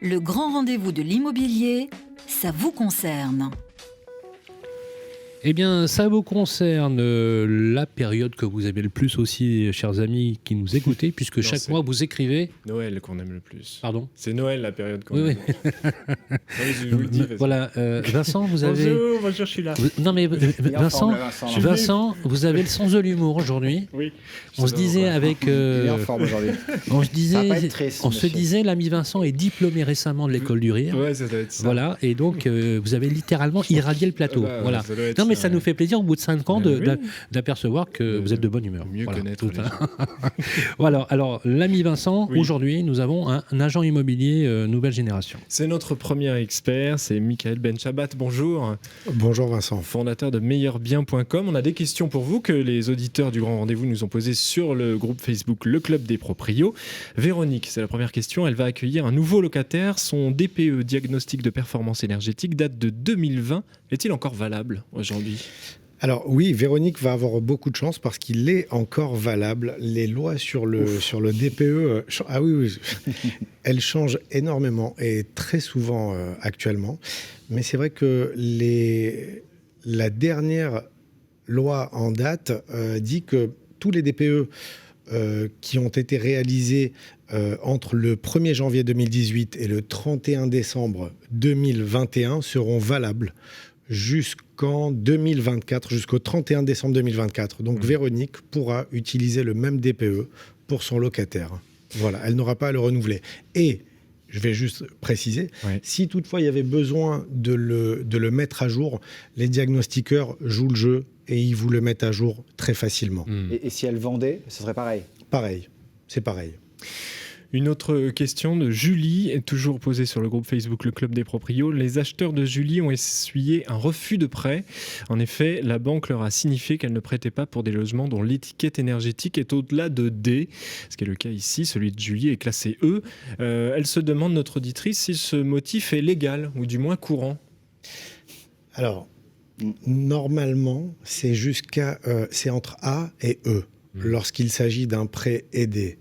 [SPEAKER 1] Le grand rendez-vous de l'immobilier, ça vous concerne.
[SPEAKER 2] Eh bien, ça vous concerne la période que vous aimez le plus aussi, chers amis qui nous écoutez, puisque
[SPEAKER 13] Non,
[SPEAKER 2] chaque mois vous écrivez...
[SPEAKER 13] Noël qu'on aime le plus.
[SPEAKER 2] Pardon ?
[SPEAKER 13] C'est Noël la période qu'on
[SPEAKER 2] Oui,
[SPEAKER 13] aime.
[SPEAKER 2] oui.
[SPEAKER 13] Je vous le dis.
[SPEAKER 2] Voilà, Vincent, vous avez...
[SPEAKER 13] Bonjour, je suis là.
[SPEAKER 2] Non mais Vincent, vous avez le sens de l'humour aujourd'hui.
[SPEAKER 13] Oui.
[SPEAKER 2] On se disait avec...
[SPEAKER 3] Il est en forme aujourd'hui.
[SPEAKER 2] On se
[SPEAKER 3] Ça va pas
[SPEAKER 2] disait,
[SPEAKER 3] être triste,
[SPEAKER 2] on se
[SPEAKER 3] monsieur.
[SPEAKER 2] disait, l'ami Vincent est diplômé récemment de l'école du rire.
[SPEAKER 13] Ouais, ça doit être ça.
[SPEAKER 2] Voilà, et donc vous avez littéralement irradié le plateau.
[SPEAKER 13] Bah,
[SPEAKER 2] voilà.
[SPEAKER 13] ça doit être
[SPEAKER 2] Non, mais
[SPEAKER 13] ça,
[SPEAKER 2] ça
[SPEAKER 13] ouais.
[SPEAKER 2] nous fait plaisir au bout de 5 ans
[SPEAKER 13] Oui.
[SPEAKER 2] d'apercevoir que vous êtes de bonne humeur.
[SPEAKER 13] Mieux connaître les gens.
[SPEAKER 2] Voilà, alors l'ami Vincent,
[SPEAKER 13] Oui.
[SPEAKER 2] aujourd'hui nous avons un agent immobilier nouvelle génération.
[SPEAKER 13] C'est notre premier expert, c'est Michael Benchabat. Bonjour.
[SPEAKER 14] Bonjour Vincent.
[SPEAKER 13] Fondateur de meilleurbien.com. On a des questions pour vous que les auditeurs du Grand Rendez-vous nous ont posées sur le groupe Facebook Le Club des Proprios. Véronique, c'est la première question. Elle va accueillir un nouveau locataire. Son DPE, diagnostic de performance énergétique, date de 2020. Est-il encore valable aujourd'hui ?
[SPEAKER 14] Alors oui, Véronique va avoir beaucoup de chance parce qu'il est encore valable. Les lois sur le DPE, ah oui, elles changent énormément et très souvent actuellement. Mais c'est vrai que la dernière loi en date dit que tous les DPE qui ont été réalisés entre le 1er janvier 2018 et le 31 décembre 2021 seront valables jusqu'en 2024, jusqu'au 31 décembre 2024. Donc Véronique pourra utiliser le même DPE pour son locataire. Voilà, elle n'aura pas à le renouveler. Et je vais juste préciser, si toutefois il y avait besoin de le mettre à jour, les diagnostiqueurs jouent le jeu et ils vous le mettent à jour très facilement.
[SPEAKER 3] Et si elle vendait, ce serait pareil ?
[SPEAKER 14] Pareil, c'est pareil.
[SPEAKER 13] Une autre question de Julie, est toujours posée sur le groupe Facebook Le Club des Proprios. Les acheteurs de Julie ont essuyé un refus de prêt. En effet, la banque leur a signifié qu'elle ne prêtait pas pour des logements dont l'étiquette énergétique est au-delà de D, ce qui est le cas ici. Celui de Julie est classé E. Elle se demande, notre auditrice, si ce motif est légal ou du moins courant.
[SPEAKER 14] Alors, normalement, c'est c'est entre A et E lorsqu'il s'agit d'un prêt aidé.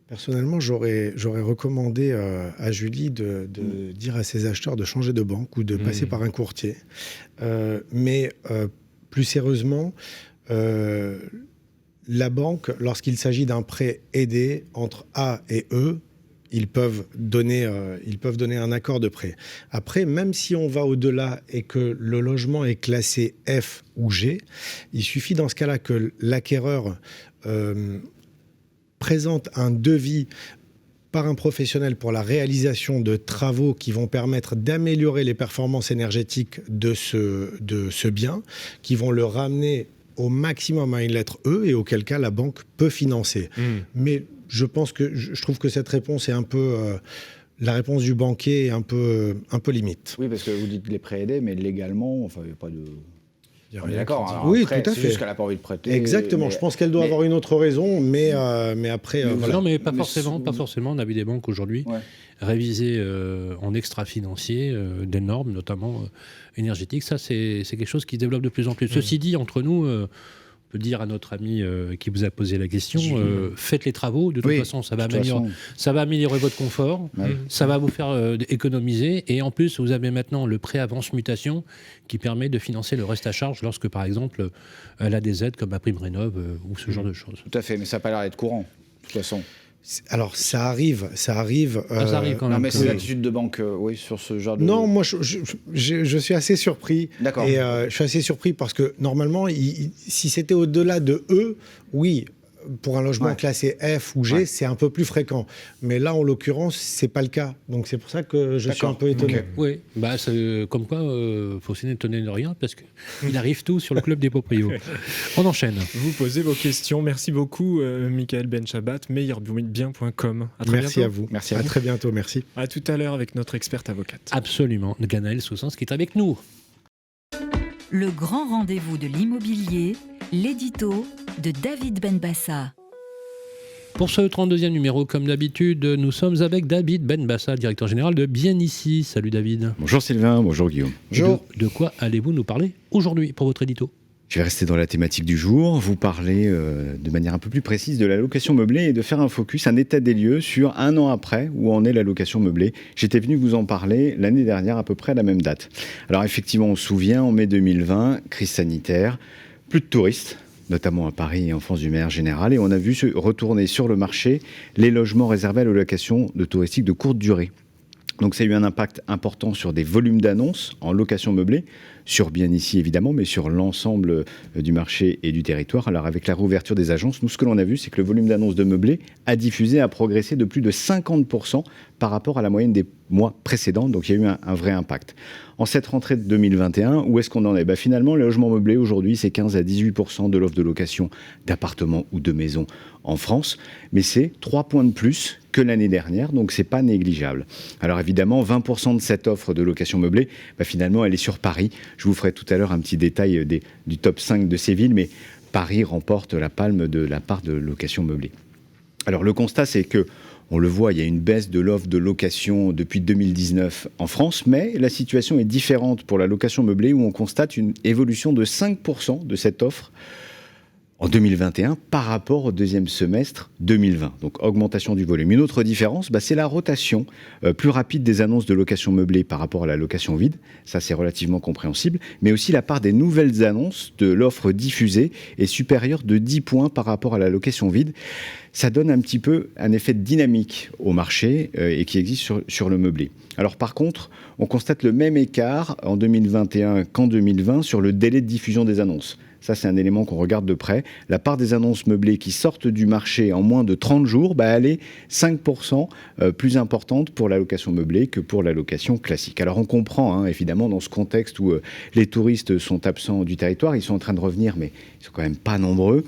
[SPEAKER 14] Personnellement, j'aurais recommandé à Julie de dire à ses acheteurs de changer de banque ou de passer par un courtier. Mais plus sérieusement, la banque, lorsqu'il s'agit d'un prêt aidé entre A et E, ils peuvent donner un accord de prêt. Après, même si on va au-delà et que le logement est classé F ou G, il suffit dans ce cas-là que l'acquéreur présente un devis par un professionnel pour la réalisation de travaux qui vont permettre d'améliorer les performances énergétiques de ce bien, qui vont le ramener au maximum à une lettre E et auquel cas la banque peut financer. Mais je trouve que cette réponse est un peu... la réponse du banquier est un peu limite.
[SPEAKER 3] Oui, parce que vous dites les prêts aidés, mais légalement, enfin, il n'y a pas de... On est d'accord. Hein,
[SPEAKER 14] oui,
[SPEAKER 3] après,
[SPEAKER 14] tout à fait.
[SPEAKER 3] C'est juste qu'elle n'a pas envie de prêter.
[SPEAKER 14] Exactement. Je pense qu'elle doit avoir une autre raison, mais après.
[SPEAKER 2] Non, mais pas forcément. On a vu des banques aujourd'hui réviser en extra-financier des normes, notamment énergétiques. Ça, c'est quelque chose qui se développe de plus en plus. Ceci dit, entre nous, on peut dire à notre ami qui vous a posé la question, faites les travaux. De toute façon, ça va améliorer votre confort, ça va vous faire économiser. Et en plus, vous avez maintenant le prêt avance mutation qui permet de financer le reste à charge lorsque, par exemple, elle a des aides comme la prime rénov ou ce genre de choses.
[SPEAKER 3] Tout à fait, mais ça n'a pas l'air d'être courant, de toute façon.
[SPEAKER 14] Alors, ça arrive.
[SPEAKER 2] Ça arrive quand même.
[SPEAKER 3] Non, mais c'est l'attitude de banque, sur ce genre de...
[SPEAKER 14] Non, moi, je suis assez surpris.
[SPEAKER 3] D'accord.
[SPEAKER 14] Et je suis assez surpris parce que, normalement, si c'était au-delà de E, oui, pour un logement classé F ou G, c'est un peu plus fréquent. Mais là, en l'occurrence, c'est pas le cas. Donc, c'est pour ça que je suis un peu étonné.
[SPEAKER 2] Oui, comme quoi, faut s'étonner de rien parce qu'il arrive tout sur le Club des Proprios. On enchaîne.
[SPEAKER 13] Vous posez vos questions. Merci beaucoup, Michael Benchabat, meilleurbien.com.
[SPEAKER 14] Merci à vous. Merci à très bientôt. Merci.
[SPEAKER 13] À tout à l'heure avec notre experte avocate.
[SPEAKER 2] Absolument. Ganaëlle Saussens qui est avec nous.
[SPEAKER 1] Le grand rendez-vous de l'immobilier, l'édito de David Benbassa.
[SPEAKER 2] Pour ce 32e numéro, comme d'habitude, nous sommes avec David Benbassa, directeur général de Bien Ici. Salut David.
[SPEAKER 15] Bonjour Sylvain, bonjour Guillaume.
[SPEAKER 2] De quoi allez-vous nous parler aujourd'hui pour votre édito ?
[SPEAKER 3] Je vais rester dans la thématique du jour, vous parler de manière un peu plus précise de la location meublée et de faire un focus, un état des lieux sur un an après où en est la location meublée. J'étais venu vous en parler l'année dernière à peu près à la même date. Alors effectivement, on se souvient, en mai 2020, crise sanitaire, plus de touristes, notamment à Paris et en France d'une manière générale, et on a vu se retourner sur le marché les logements réservés à la location de touristique de courte durée. Donc ça a eu un impact important sur des volumes d'annonces en location meublée, sur bien ici évidemment, mais sur l'ensemble du marché et du territoire. Alors avec la réouverture des agences, nous ce que l'on a vu, c'est que le volume d'annonces de meublé a diffusé, a progressé de plus de 50% par rapport à la moyenne des mois précédents. Donc il y a eu un vrai impact. En cette rentrée de 2021, où est-ce qu'on en est ? Finalement, le logement meublé aujourd'hui, c'est 15 à 18% de l'offre de location d'appartements ou de maisons en France, mais c'est 3 points de plus que l'année dernière, donc c'est pas négligeable. Alors évidemment, 20% de cette offre de location meublée, finalement, elle est sur Paris. Je vous ferai tout à l'heure un petit détail du top 5 de ces villes, mais Paris remporte la palme de la part de location meublée. Alors le constat, c'est que on le voit, il y a une baisse de l'offre de location depuis 2019 en France, mais la situation est différente pour la location meublée où on constate une évolution de 5% de cette offre en 2021 par rapport au deuxième semestre 2020. Donc augmentation du volume. Une autre différence, c'est la rotation plus rapide des annonces de location meublée par rapport à la location vide. Ça, c'est relativement compréhensible. Mais aussi la part des nouvelles annonces de l'offre diffusée est supérieure de 10 points par rapport à la location vide. Ça donne un petit peu un effet de dynamique au marché et qui existe sur le meublé. Alors par contre, on constate le même écart en 2021 qu'en 2020 sur le délai de diffusion des annonces. Ça, c'est un élément qu'on regarde de près. La part des annonces meublées qui sortent du marché en moins de 30 jours, elle est 5% plus importante pour la location meublée que pour la location classique. Alors on comprend, évidemment, dans ce contexte où les touristes sont absents du territoire, ils sont en train de revenir, mais ils sont quand même pas nombreux.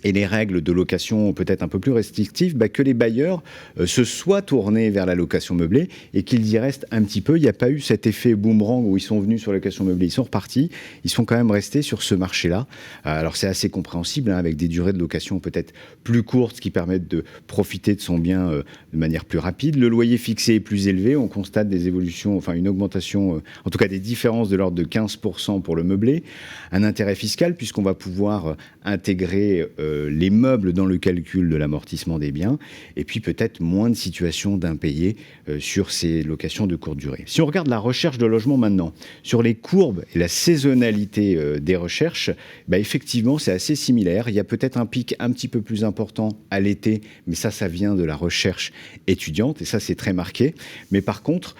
[SPEAKER 3] Et les règles de location peut-être un peu plus restrictives, que les bailleurs se soient tournés vers la location meublée et qu'ils y restent un petit peu. Il n'y a pas eu cet effet boomerang où ils sont venus sur la location meublée, ils sont repartis. Ils sont quand même restés sur ce marché-là. Alors c'est assez compréhensible, avec des durées de location peut-être plus courtes qui permettent de profiter de son bien de manière plus rapide. Le loyer fixé est plus élevé. On constate des évolutions, une augmentation, en tout cas des différences de l'ordre de 15% pour le meublé. Un intérêt fiscal puisqu'on va pouvoir intégrer les meubles dans le calcul de l'amortissement des biens, et puis peut-être moins de situations d'impayés sur ces locations de courte durée. Si on regarde la recherche de logement maintenant, sur les courbes et la saisonnalité des recherches, effectivement c'est assez similaire. Il y a peut-être un pic un petit peu plus important à l'été, mais ça vient de la recherche étudiante, et ça c'est très marqué. Mais par contre,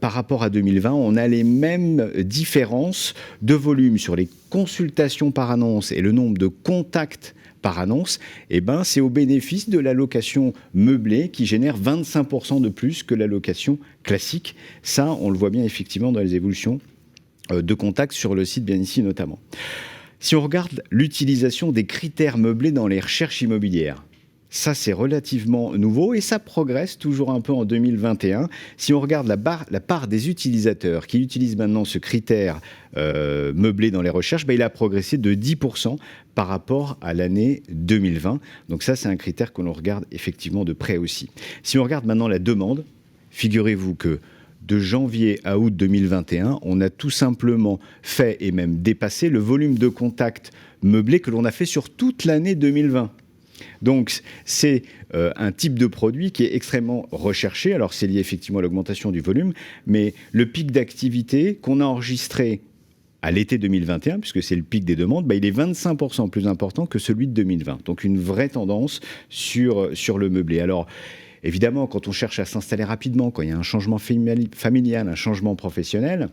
[SPEAKER 3] par rapport à 2020, on a les mêmes différences de volume sur les consultations par annonce et le nombre de contacts par annonce. C'est au bénéfice de la location meublée qui génère 25% de plus que la location classique. Ça, on le voit bien effectivement dans les évolutions de contacts sur le site bien ici notamment. Si on regarde l'utilisation des critères meublés dans les recherches immobilières, ça, c'est relativement nouveau et ça progresse toujours un peu en 2021. Si on regarde la part des utilisateurs qui utilisent maintenant ce critère meublé dans les recherches, il a progressé de 10% par rapport à l'année 2020. Donc ça, c'est un critère que l'on regarde effectivement de près aussi. Si on regarde maintenant la demande, figurez-vous que de janvier à août 2021, on a tout simplement fait et même dépassé le volume de contacts meublés que l'on a fait sur toute l'année 2020. Donc, c'est un type de produit qui est extrêmement recherché. Alors, c'est lié effectivement à l'augmentation du volume, mais le pic d'activité qu'on a enregistré à l'été 2021, puisque c'est le pic des demandes, il est 25% plus important que celui de 2020. Donc, une vraie tendance sur le meublé. Alors, évidemment, quand on cherche à s'installer rapidement, quand il y a un changement familial, un changement professionnel,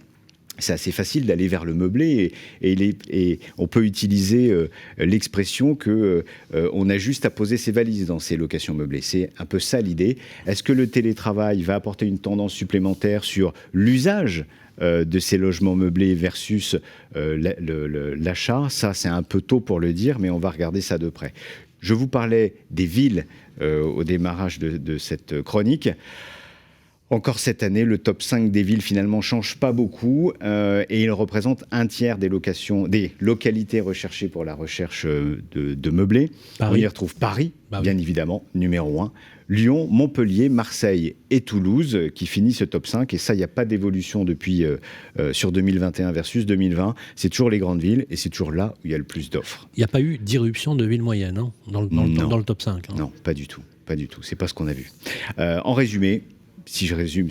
[SPEAKER 3] c'est assez facile d'aller vers le meublé et on peut utiliser l'expression qu'on a juste à poser ses valises dans ces locations meublées. C'est un peu ça l'idée. Est-ce que le télétravail va apporter une tendance supplémentaire sur l'usage de ces logements meublés versus l'achat? Ça, c'est un peu tôt pour le dire, mais on va regarder ça de près. Je vous parlais des villes au démarrage de cette chronique. Encore cette année, le top 5 des villes finalement ne change pas beaucoup et il représente un tiers des localités recherchées pour la recherche de meublés. On y retrouve Paris, bien évidemment, numéro 1,
[SPEAKER 15] Lyon, Montpellier, Marseille et Toulouse qui finissent ce top 5. Et ça, il n'y a pas d'évolution depuis sur 2021 versus 2020. C'est toujours les grandes villes et c'est toujours là où il y a le plus d'offres.
[SPEAKER 2] Il n'y a pas eu d'irruption de ville moyenne dans le top 5.
[SPEAKER 15] Non, pas du tout. Pas du tout. C'est pas ce qu'on a vu. En résumé, si je résume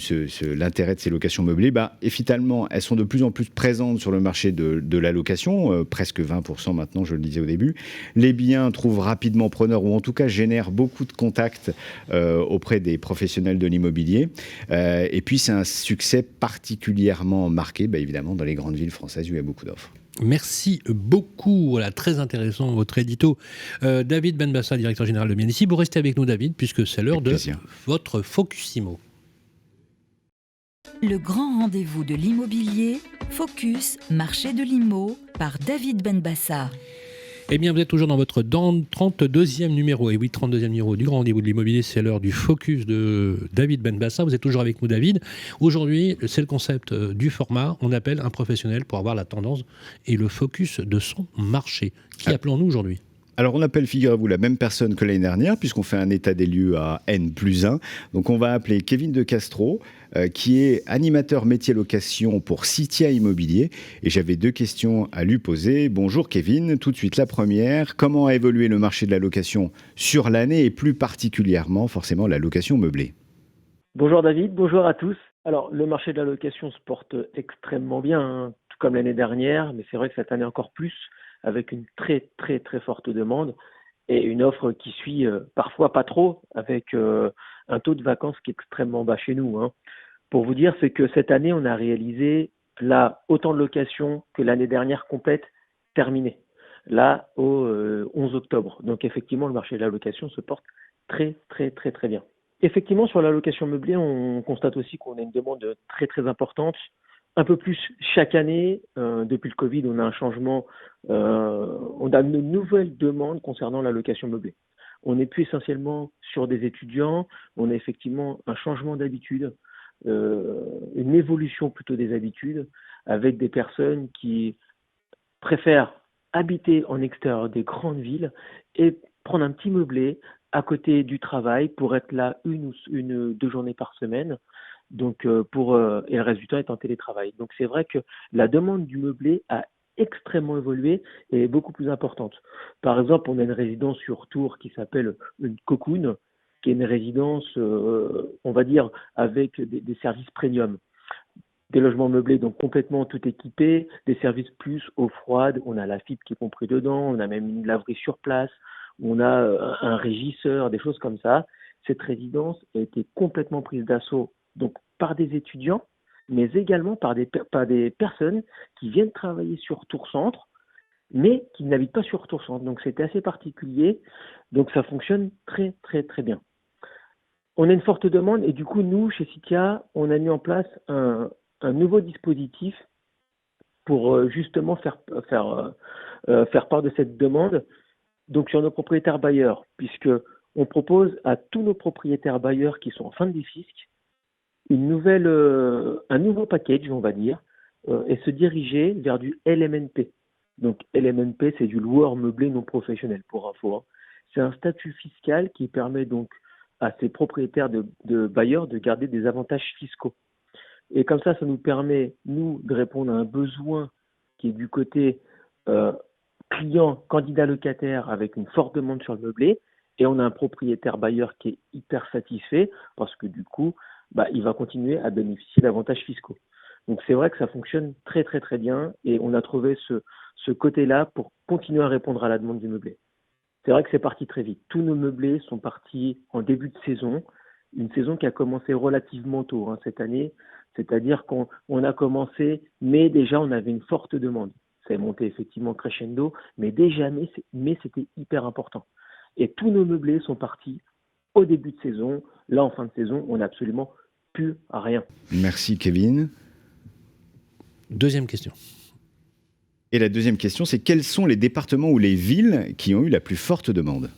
[SPEAKER 15] l'intérêt de ces locations meublées, finalement, elles sont de plus en plus présentes sur le marché de la location, presque 20% maintenant, je le disais au début. Les biens trouvent rapidement preneur, ou en tout cas génèrent beaucoup de contacts auprès des professionnels de l'immobilier. Et puis, c'est un succès particulièrement marqué, évidemment, dans les grandes villes françaises où il y a beaucoup d'offres.
[SPEAKER 2] Merci beaucoup, voilà, très intéressant votre édito. David Benbassa, directeur général de Bienici, vous restez avec nous David, puisque c'est l'heure de votre Focusimo.
[SPEAKER 1] Le grand rendez-vous de l'immobilier, Focus, marché de l'IMO, par David Benbassa.
[SPEAKER 2] Eh bien, vous êtes toujours dans votre 32e numéro. Et oui, 32e numéro du grand rendez-vous de l'immobilier, c'est l'heure du Focus de David Benbassa. Vous êtes toujours avec nous, David. Aujourd'hui, c'est le concept du format. On appelle un professionnel pour avoir la tendance et le focus de son marché. Qui appelons-nous aujourd'hui ?
[SPEAKER 15] Alors, on appelle, figurez-vous, la même personne que l'année dernière, puisqu'on fait un état des lieux à N+1. Donc, on va appeler Kevin De Castro, qui est animateur métier location pour Citia Immobilier. Et j'avais 2 questions à lui poser. Bonjour Kevin, tout de suite la première. Comment a évolué le marché de la location sur l'année et plus particulièrement, forcément, la location meublée ?
[SPEAKER 16] Bonjour David, bonjour à tous. Alors, le marché de la location se porte extrêmement bien, tout comme l'année dernière, mais c'est vrai que cette année encore plus, avec une très très très forte demande et une offre qui suit parfois pas trop, avec un taux de vacances qui est extrêmement bas chez nous. Pour vous dire, c'est que cette année, on a réalisé là autant de locations que l'année dernière complète terminée, là au 11 octobre. Donc effectivement, le marché de la location se porte très très très très bien. Effectivement, sur la location meublée, on constate aussi qu'on a une demande très très importante. Un peu plus chaque année, depuis le Covid, on a un changement, on a une nouvelle demande concernant la location meublée. On n'est plus essentiellement sur des étudiants, on a effectivement un changement d'habitude, une évolution plutôt des habitudes, avec des personnes qui préfèrent habiter en extérieur des grandes villes et prendre un petit meublé à côté du travail pour être là une ou 2 journées par semaine. Donc, et le reste du temps est en télétravail. Donc, c'est vrai que la demande du meublé a extrêmement évolué et est beaucoup plus importante. Par exemple, on a une résidence sur Tours qui s'appelle une Cocoon, qui est une résidence, on va dire, avec des services premium. Des logements meublés, donc complètement tout équipés, des services plus eau froide, on a la fibre qui est compris dedans, on a même une laverie sur place, on a un régisseur, des choses comme ça. Cette résidence a été complètement prise d'assaut donc par des étudiants, mais également par des personnes qui viennent travailler sur Tours Centre, mais qui n'habitent pas sur Tours Centre. Donc c'était assez particulier, donc ça fonctionne très très très bien. On a une forte demande et du coup nous, chez Citia, on a mis en place un nouveau dispositif pour justement faire part de cette demande, donc sur nos propriétaires bailleurs, puisque on propose à tous nos propriétaires bailleurs qui sont en fin de défisque un nouveau package, on va dire, et se diriger vers du LMNP. Donc LMNP, c'est du loueur meublé non professionnel, pour info. C'est un statut fiscal qui permet donc à ces propriétaires de bailleurs de garder des avantages fiscaux. Et comme ça nous permet, nous, de répondre à un besoin qui est du côté client, candidat locataire, avec une forte demande sur le meublé, et on a un propriétaire bailleur qui est hyper satisfait, parce que du coup, il va continuer à bénéficier d'avantages fiscaux. Donc c'est vrai que ça fonctionne très très très bien et on a trouvé ce côté-là pour continuer à répondre à la demande du meublé. C'est vrai que c'est parti très vite. Tous nos meublés sont partis en début de saison, une saison qui a commencé relativement tôt cette année, c'est-à-dire qu'on a commencé, mais déjà on avait une forte demande. Ça est monté effectivement crescendo, mais déjà mais c'était hyper important. Et tous nos meublés sont partis au début de saison. Là, en fin de saison, on n'a absolument plus rien.
[SPEAKER 15] Merci Kevin.
[SPEAKER 2] Deuxième question.
[SPEAKER 15] Et la deuxième question, c'est quels sont les départements ou les villes qui ont eu la plus forte demande ?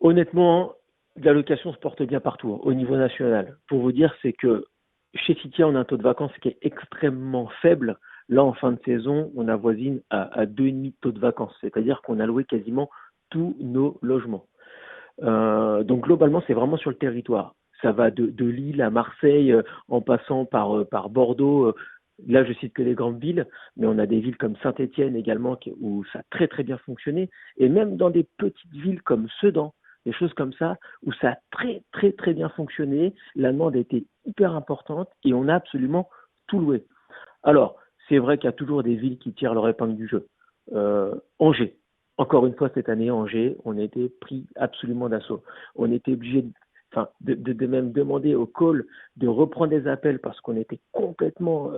[SPEAKER 16] Honnêtement, la location se porte bien partout, au niveau national. Pour vous dire, c'est que chez Citia, on a un taux de vacances qui est extrêmement faible. Là, en fin de saison, on avoisine à 2,5 taux de vacances. C'est-à-dire qu'on a loué quasiment tous nos logements. Donc globalement, c'est vraiment sur le territoire. Ça va de Lille à Marseille, en passant par Bordeaux. Là, je cite que les grandes villes, mais on a des villes comme Saint-Étienne également où ça a très très bien fonctionné. Et même dans des petites villes comme Sedan, des choses comme ça, où ça a très très très bien fonctionné. La demande a été hyper importante et on a absolument tout loué. Alors, c'est vrai qu'il y a toujours des villes qui tirent leur épingle du jeu. Angers. Encore une fois, cette année, Angers, on a été pris absolument d'assaut. On était obligé de même demander au call de reprendre des appels parce qu'on était complètement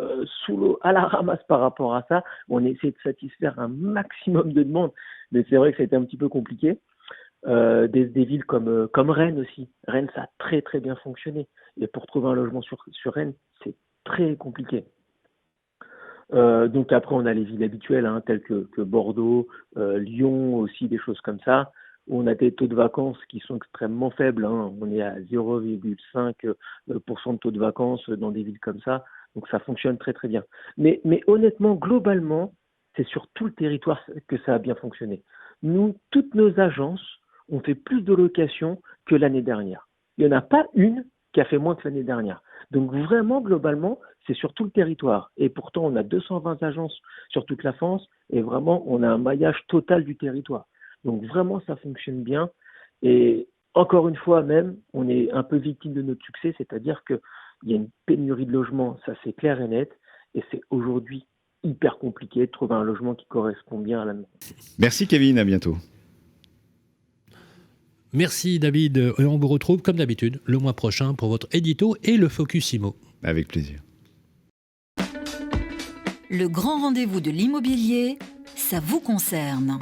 [SPEAKER 16] sous l'eau, à la ramasse par rapport à ça. On essayait de satisfaire un maximum de demandes, mais c'est vrai que c'était un petit peu compliqué. Des villes comme Rennes aussi. Rennes, ça a très très bien fonctionné. Et pour trouver un logement sur Rennes, c'est très compliqué. Donc après, on a les villes habituelles, telles que Bordeaux, Lyon aussi, des choses comme ça, où on a des taux de vacances qui sont extrêmement faibles. On est à 0,5% de taux de vacances dans des villes comme ça. Donc ça fonctionne très très bien. Mais honnêtement, globalement, c'est sur tout le territoire que ça a bien fonctionné. Nous, toutes nos agences ont fait plus de locations que l'année dernière. Il n'y en a pas une qui a fait moins que l'année dernière. Donc vraiment, globalement, c'est sur tout le territoire. Et pourtant, on a 220 agences sur toute la France et vraiment, on a un maillage total du territoire. Donc vraiment, ça fonctionne bien. Et encore une fois, même, on est un peu victime de notre succès, c'est-à-dire qu'il y a une pénurie de logements, ça c'est clair et net. Et c'est aujourd'hui hyper compliqué de trouver un logement qui correspond bien à la demande.
[SPEAKER 15] Merci Kevin, à bientôt.
[SPEAKER 2] Merci David, et on vous retrouve comme d'habitude le mois prochain pour votre édito et le Focus Immo.
[SPEAKER 15] Avec plaisir.
[SPEAKER 1] Le grand rendez-vous de l'immobilier, ça vous concerne.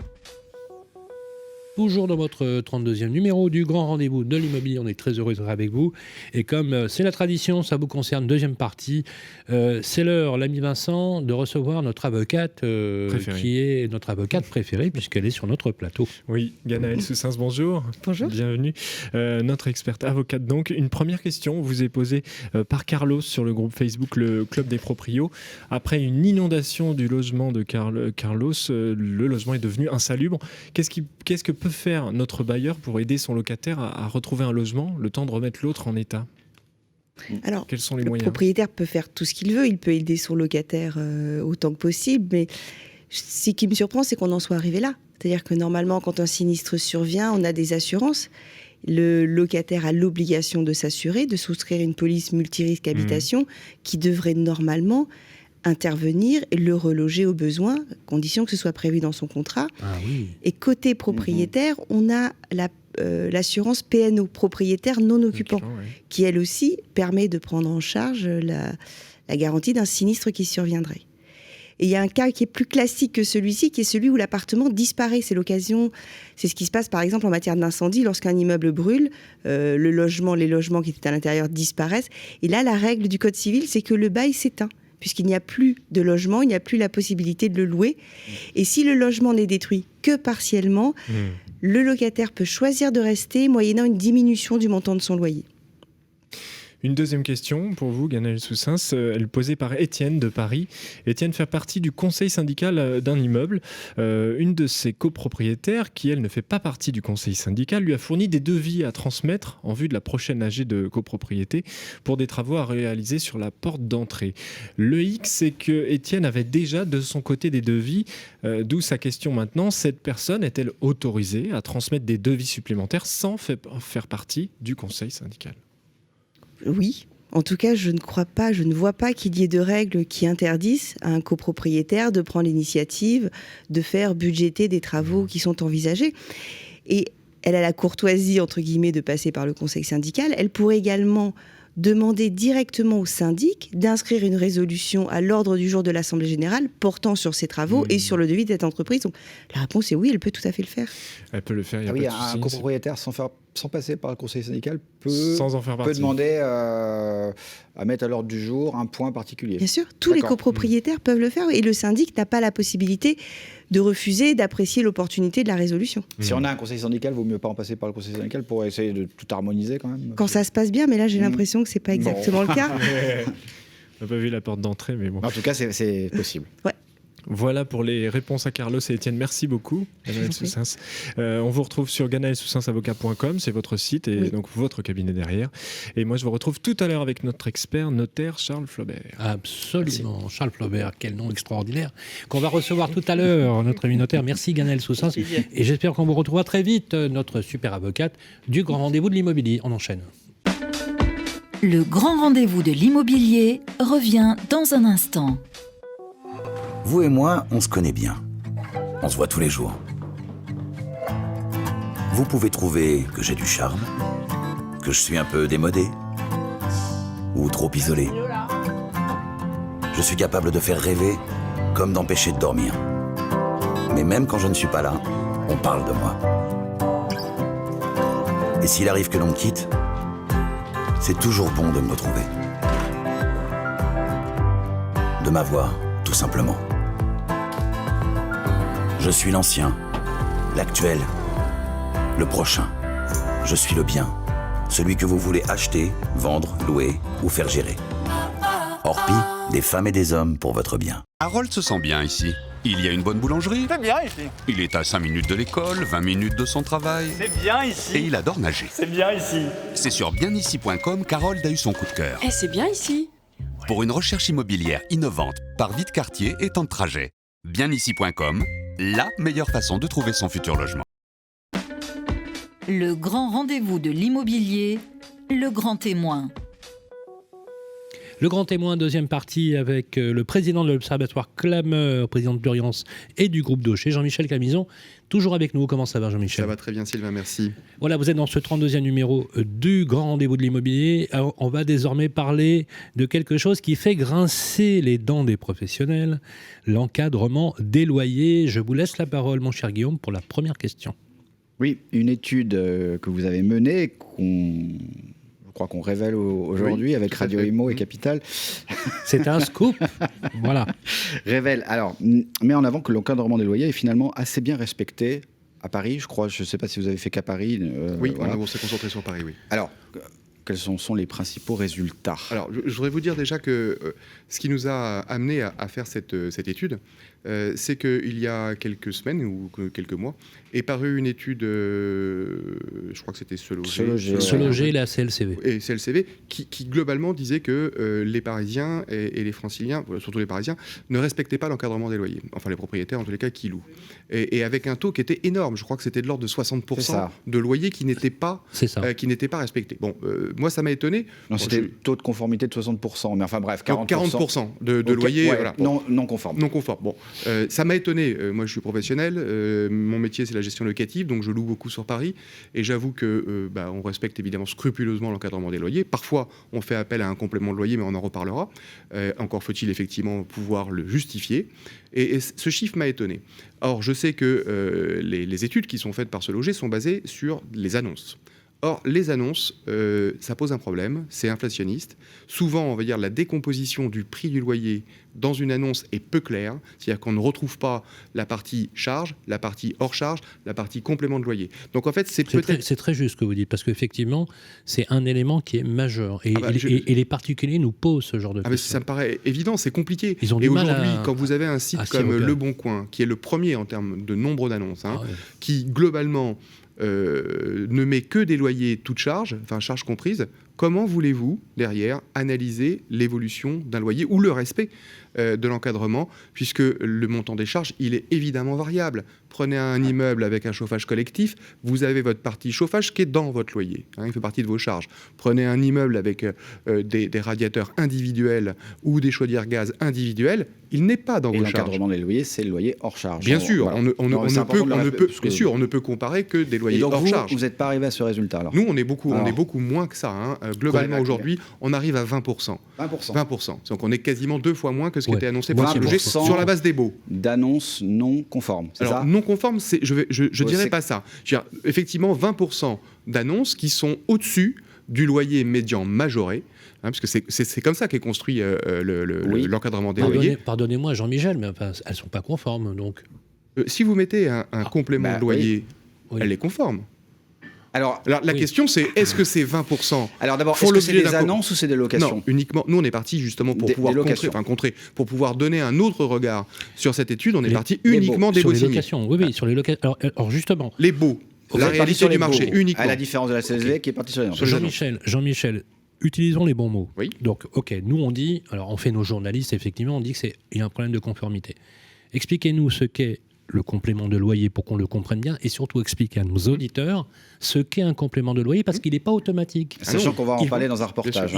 [SPEAKER 2] Toujours dans votre 32e numéro du Grand Rendez-vous de l'Immobilier, on est très heureux d'être avec vous. Et comme c'est la tradition, ça vous concerne, deuxième partie, c'est l'heure, l'ami Vincent, de recevoir notre avocate, qui est notre avocate préférée, puisqu'elle est sur notre plateau.
[SPEAKER 13] Oui, Ganaëlle Soussens, bonjour.
[SPEAKER 17] Bonjour.
[SPEAKER 13] Bienvenue. Notre experte avocate, donc. Une première question vous est posée par Carlos sur le groupe Facebook, le Club des Proprios. Après une inondation du logement de Carlos, le logement est devenu insalubre. Qu'est-ce que peut faire notre bailleur pour aider son locataire à retrouver un logement, le temps de remettre l'autre en état?
[SPEAKER 17] Alors,
[SPEAKER 13] quels sont les
[SPEAKER 17] le
[SPEAKER 13] moyens?
[SPEAKER 17] propriétaire peut faire tout ce qu'il veut, il peut aider son locataire autant que possible, mais ce qui me surprend, c'est qu'on en soit arrivé là. C'est-à-dire que normalement, quand un sinistre survient, on a des assurances. Le locataire a l'obligation de s'assurer, de souscrire une police multirisque habitation qui devrait normalement intervenir et le reloger au besoin, à condition que ce soit prévu dans son contrat.
[SPEAKER 2] Ah oui.
[SPEAKER 17] Et côté propriétaire, on a l'assurance PNO, propriétaire non occupant, qui elle aussi permet de prendre en charge la garantie d'un sinistre qui surviendrait. Et il y a un cas qui est plus classique que celui-ci, qui est celui où l'appartement disparaît. C'est l'occasion, c'est ce qui se passe par exemple en matière d'incendie, lorsqu'un immeuble brûle, les logements qui étaient à l'intérieur disparaissent. Et là, la règle du Code civil, c'est que le bail s'éteint, puisqu'il n'y a plus de logement, il n'y a plus la possibilité de le louer. Et si le logement n'est détruit que partiellement, le locataire peut choisir de rester moyennant une diminution du montant de son loyer.
[SPEAKER 13] Une deuxième question pour vous, Ganaëlle Soussens, elle est posée par Étienne de Paris. Étienne fait partie du conseil syndical d'un immeuble. Une de ses copropriétaires, qui elle ne fait pas partie du conseil syndical, lui a fourni des devis à transmettre en vue de la prochaine AG de copropriété pour des travaux à réaliser sur la porte d'entrée. Le hic, c'est que Étienne avait déjà de son côté des devis, d'où sa question maintenant. Cette personne est-elle autorisée à transmettre des devis supplémentaires sans faire partie du conseil syndical ?
[SPEAKER 17] Oui. En tout cas, je ne vois pas qu'il y ait de règles qui interdisent à un copropriétaire de prendre l'initiative de faire budgéter des travaux qui sont envisagés. Et elle a la courtoisie, entre guillemets, de passer par le conseil syndical. Elle pourrait également demander directement au syndic d'inscrire une résolution à l'ordre du jour de l'Assemblée générale portant sur ces travaux et sur le devis de cette entreprise. Donc la réponse est oui, elle peut tout à fait le faire.
[SPEAKER 13] Elle peut le faire, il n'y a pas de souci.
[SPEAKER 3] Un copropriétaire sans passer par le conseil syndical peut demander à mettre à l'ordre du jour un point particulier.
[SPEAKER 17] Bien sûr, tous les copropriétaires peuvent le faire et le syndic n'a pas la possibilité de refuser d'apprécier l'opportunité de la résolution.
[SPEAKER 3] Si on a un conseil syndical, il vaut mieux pas en passer par le conseil syndical pour essayer de tout harmoniser quand même.
[SPEAKER 17] Quand ça se passe bien, mais là j'ai l'impression que c'est pas exactement le cas.
[SPEAKER 13] On n'a pas vu la porte d'entrée, mais bon.
[SPEAKER 3] En tout cas, c'est possible.
[SPEAKER 17] Ouais.
[SPEAKER 13] Voilà pour les réponses à Carlos et Étienne. Merci beaucoup, Ganaël Soussens. On vous retrouve sur ganaelsoussensavocat.com, c'est votre site et donc votre cabinet derrière. Et moi, je vous retrouve tout à l'heure avec notre expert notaire Charles Flaubert.
[SPEAKER 2] Absolument, merci. Charles Flaubert, quel nom extraordinaire, qu'on va recevoir tout à l'heure, notre ami notaire. Merci Ganaël Soussens. Et j'espère qu'on vous retrouvera très vite, notre super avocate du grand rendez-vous de l'immobilier. On enchaîne.
[SPEAKER 1] Le grand rendez-vous de l'immobilier revient dans un instant.
[SPEAKER 18] Vous et moi, on se connaît bien. On se voit tous les jours. Vous pouvez trouver que j'ai du charme, que je suis un peu démodé, ou trop isolé. Je suis capable de faire rêver, comme d'empêcher de dormir. Mais même quand je ne suis pas là, on parle de moi. Et s'il arrive que l'on me quitte, c'est toujours bon de me retrouver. De m'avoir, tout simplement. Je suis l'ancien, l'actuel, le prochain. Je suis le bien, celui que vous voulez acheter, vendre, louer ou faire gérer. Orpi, des femmes et des hommes pour votre bien.
[SPEAKER 19] Harold se sent bien ici. Il y a une bonne boulangerie.
[SPEAKER 20] C'est bien ici.
[SPEAKER 19] Il est à 5 minutes de l'école, 20 minutes de son travail.
[SPEAKER 20] C'est bien ici.
[SPEAKER 19] Et il adore nager.
[SPEAKER 20] C'est bien ici.
[SPEAKER 19] C'est sur bienici.com qu'Harold a eu son coup de cœur.
[SPEAKER 21] Eh, c'est bien ici.
[SPEAKER 19] Pour une recherche immobilière innovante, par vie de quartier et temps de trajet. Bienici.com, la meilleure façon de trouver son futur logement.
[SPEAKER 1] Le grand rendez-vous de l'immobilier, le grand témoin.
[SPEAKER 2] Le grand témoin, deuxième partie, avec le président de l'Observatoire Clameur, président de Pluriance et du groupe Daucher, Jean-Michel Camison, toujours avec nous. Comment ça va, Jean-Michel ?
[SPEAKER 4] Ça va très bien, Sylvain, merci.
[SPEAKER 2] Voilà, vous êtes dans ce 32e numéro du grand rendez-vous de l'immobilier. On va désormais parler de quelque chose qui fait grincer les dents des professionnels, l'encadrement des loyers. Je vous laisse la parole, mon cher Guillaume, pour la première question.
[SPEAKER 3] Oui, une étude que vous avez menée, je crois qu'on révèle aujourd'hui avec Radio Imo et Capital.
[SPEAKER 2] C'est un scoop. Voilà.
[SPEAKER 3] Révèle, alors, met en avant que l'encadrement des loyers est finalement assez bien respecté à Paris, je crois. Je ne sais pas si vous avez fait qu'à Paris.
[SPEAKER 4] Oui,
[SPEAKER 3] voilà.
[SPEAKER 4] on s'est concentré sur Paris, oui.
[SPEAKER 3] Alors, quels sont les principaux résultats ?
[SPEAKER 4] Alors, je voudrais vous dire déjà que ce qui nous a amené à faire cette étude, c'est qu'il y a quelques semaines ou quelques mois, est parue une étude, je crois que c'était Se
[SPEAKER 2] Loger, la CLCV.
[SPEAKER 4] Et CLCV, qui globalement disait que les Parisiens et les Franciliens, surtout les Parisiens, ne respectaient pas l'encadrement des loyers. Enfin, les propriétaires, en tous les cas, qui louent. Et avec un taux qui était énorme. Je crois que c'était de l'ordre de 60% de loyers qui n'étaient pas respectés. Bon, moi, ça m'a étonné.
[SPEAKER 3] Non, c'était taux de conformité de 60%. Mais enfin, bref, 40%
[SPEAKER 4] de loyers
[SPEAKER 3] voilà, non conformes.
[SPEAKER 4] Non conformes. Bon, ça m'a étonné. Moi, je suis professionnel. Mon métier, c'est la gestion locative, donc je loue beaucoup sur Paris. Et j'avoue que on respecte évidemment scrupuleusement l'encadrement des loyers. Parfois, on fait appel à un complément de loyer, mais on en reparlera. Encore faut-il effectivement pouvoir le justifier. Et ce chiffre m'a étonné. Or, je sais que les études qui sont faites par Se Loger sont basées sur les annonces. Or, les annonces, ça pose un problème, c'est inflationniste. Souvent, on va dire, la décomposition du prix du loyer dans une annonce est peu claire, c'est-à-dire qu'on ne retrouve pas la partie charge, la partie hors charge, la partie complément de loyer. Donc en fait, c'est
[SPEAKER 2] très juste ce que vous dites, parce qu'effectivement, c'est un élément qui est majeur. Et, et les particuliers nous posent ce genre de questions.
[SPEAKER 4] Ça me paraît évident, c'est compliqué.
[SPEAKER 2] Ils ont
[SPEAKER 4] et
[SPEAKER 2] du mal
[SPEAKER 4] aujourd'hui, quand vous avez un site comme Le Bon Coin, qui est le premier en termes de nombre d'annonces, qui globalement ne met que des loyers toutes charges, enfin charges comprises, comment voulez-vous, derrière, analyser l'évolution d'un loyer ou le respect de l'encadrement, puisque le montant des charges, il est évidemment variable. Prenez un immeuble avec un chauffage collectif, vous avez votre partie chauffage qui est dans votre loyer, il fait partie de vos charges. Prenez un immeuble avec des radiateurs individuels ou des chaudières gaz individuels, il n'est pas dans vos charges.
[SPEAKER 3] Et l'encadrement des loyers, c'est le loyer hors charge.
[SPEAKER 4] Bien sûr, on ne peut comparer que des loyers hors charge.
[SPEAKER 3] Vous n'êtes pas arrivé à ce résultat alors ?
[SPEAKER 4] Nous, on est beaucoup moins que ça. Globalement, aujourd'hui, on arrive à 20%. 20%. Donc on est quasiment 2 fois moins que ce qui était annoncé par Se Loger sur la base des baux.
[SPEAKER 3] D'annonces non conformes, c'est ça ?
[SPEAKER 4] Non conformes, je dirais pas ça. Effectivement, 20% d'annonces qui sont au-dessus du loyer médian majoré, parce que c'est comme ça qu'est construit l'encadrement des loyers.
[SPEAKER 2] Pardonnez-moi, Jean-Michel, mais enfin, elles ne sont pas conformes. Donc.
[SPEAKER 4] Si vous mettez un complément de loyer, elle est conforme. Alors la question c'est, est-ce que c'est 20%
[SPEAKER 3] Alors d'abord, est-ce que c'est des annonces ou c'est des locations?
[SPEAKER 4] Non, uniquement. Nous, on est parti justement pour pouvoir contrer, pour pouvoir donner un autre regard sur cette étude. On est parti uniquement des baux signés.
[SPEAKER 2] Oui, sur les locations. Alors justement,
[SPEAKER 4] les baux. La réalité du marché uniquement.
[SPEAKER 3] À la différence de la CSV qui est partie sur les annonces.
[SPEAKER 2] Jean-Michel, utilisons les bons mots. Oui. Donc, nous on dit, alors on fait nos journalistes, effectivement, on dit qu'il y a un problème de conformité. Expliquez-nous ce qu'est le complément de loyer pour qu'on le comprenne bien, et surtout expliquer à nos auditeurs ce qu'est un complément de loyer, parce qu'il n'est pas automatique.
[SPEAKER 3] Sachant qu'on va en parler dans un reportage.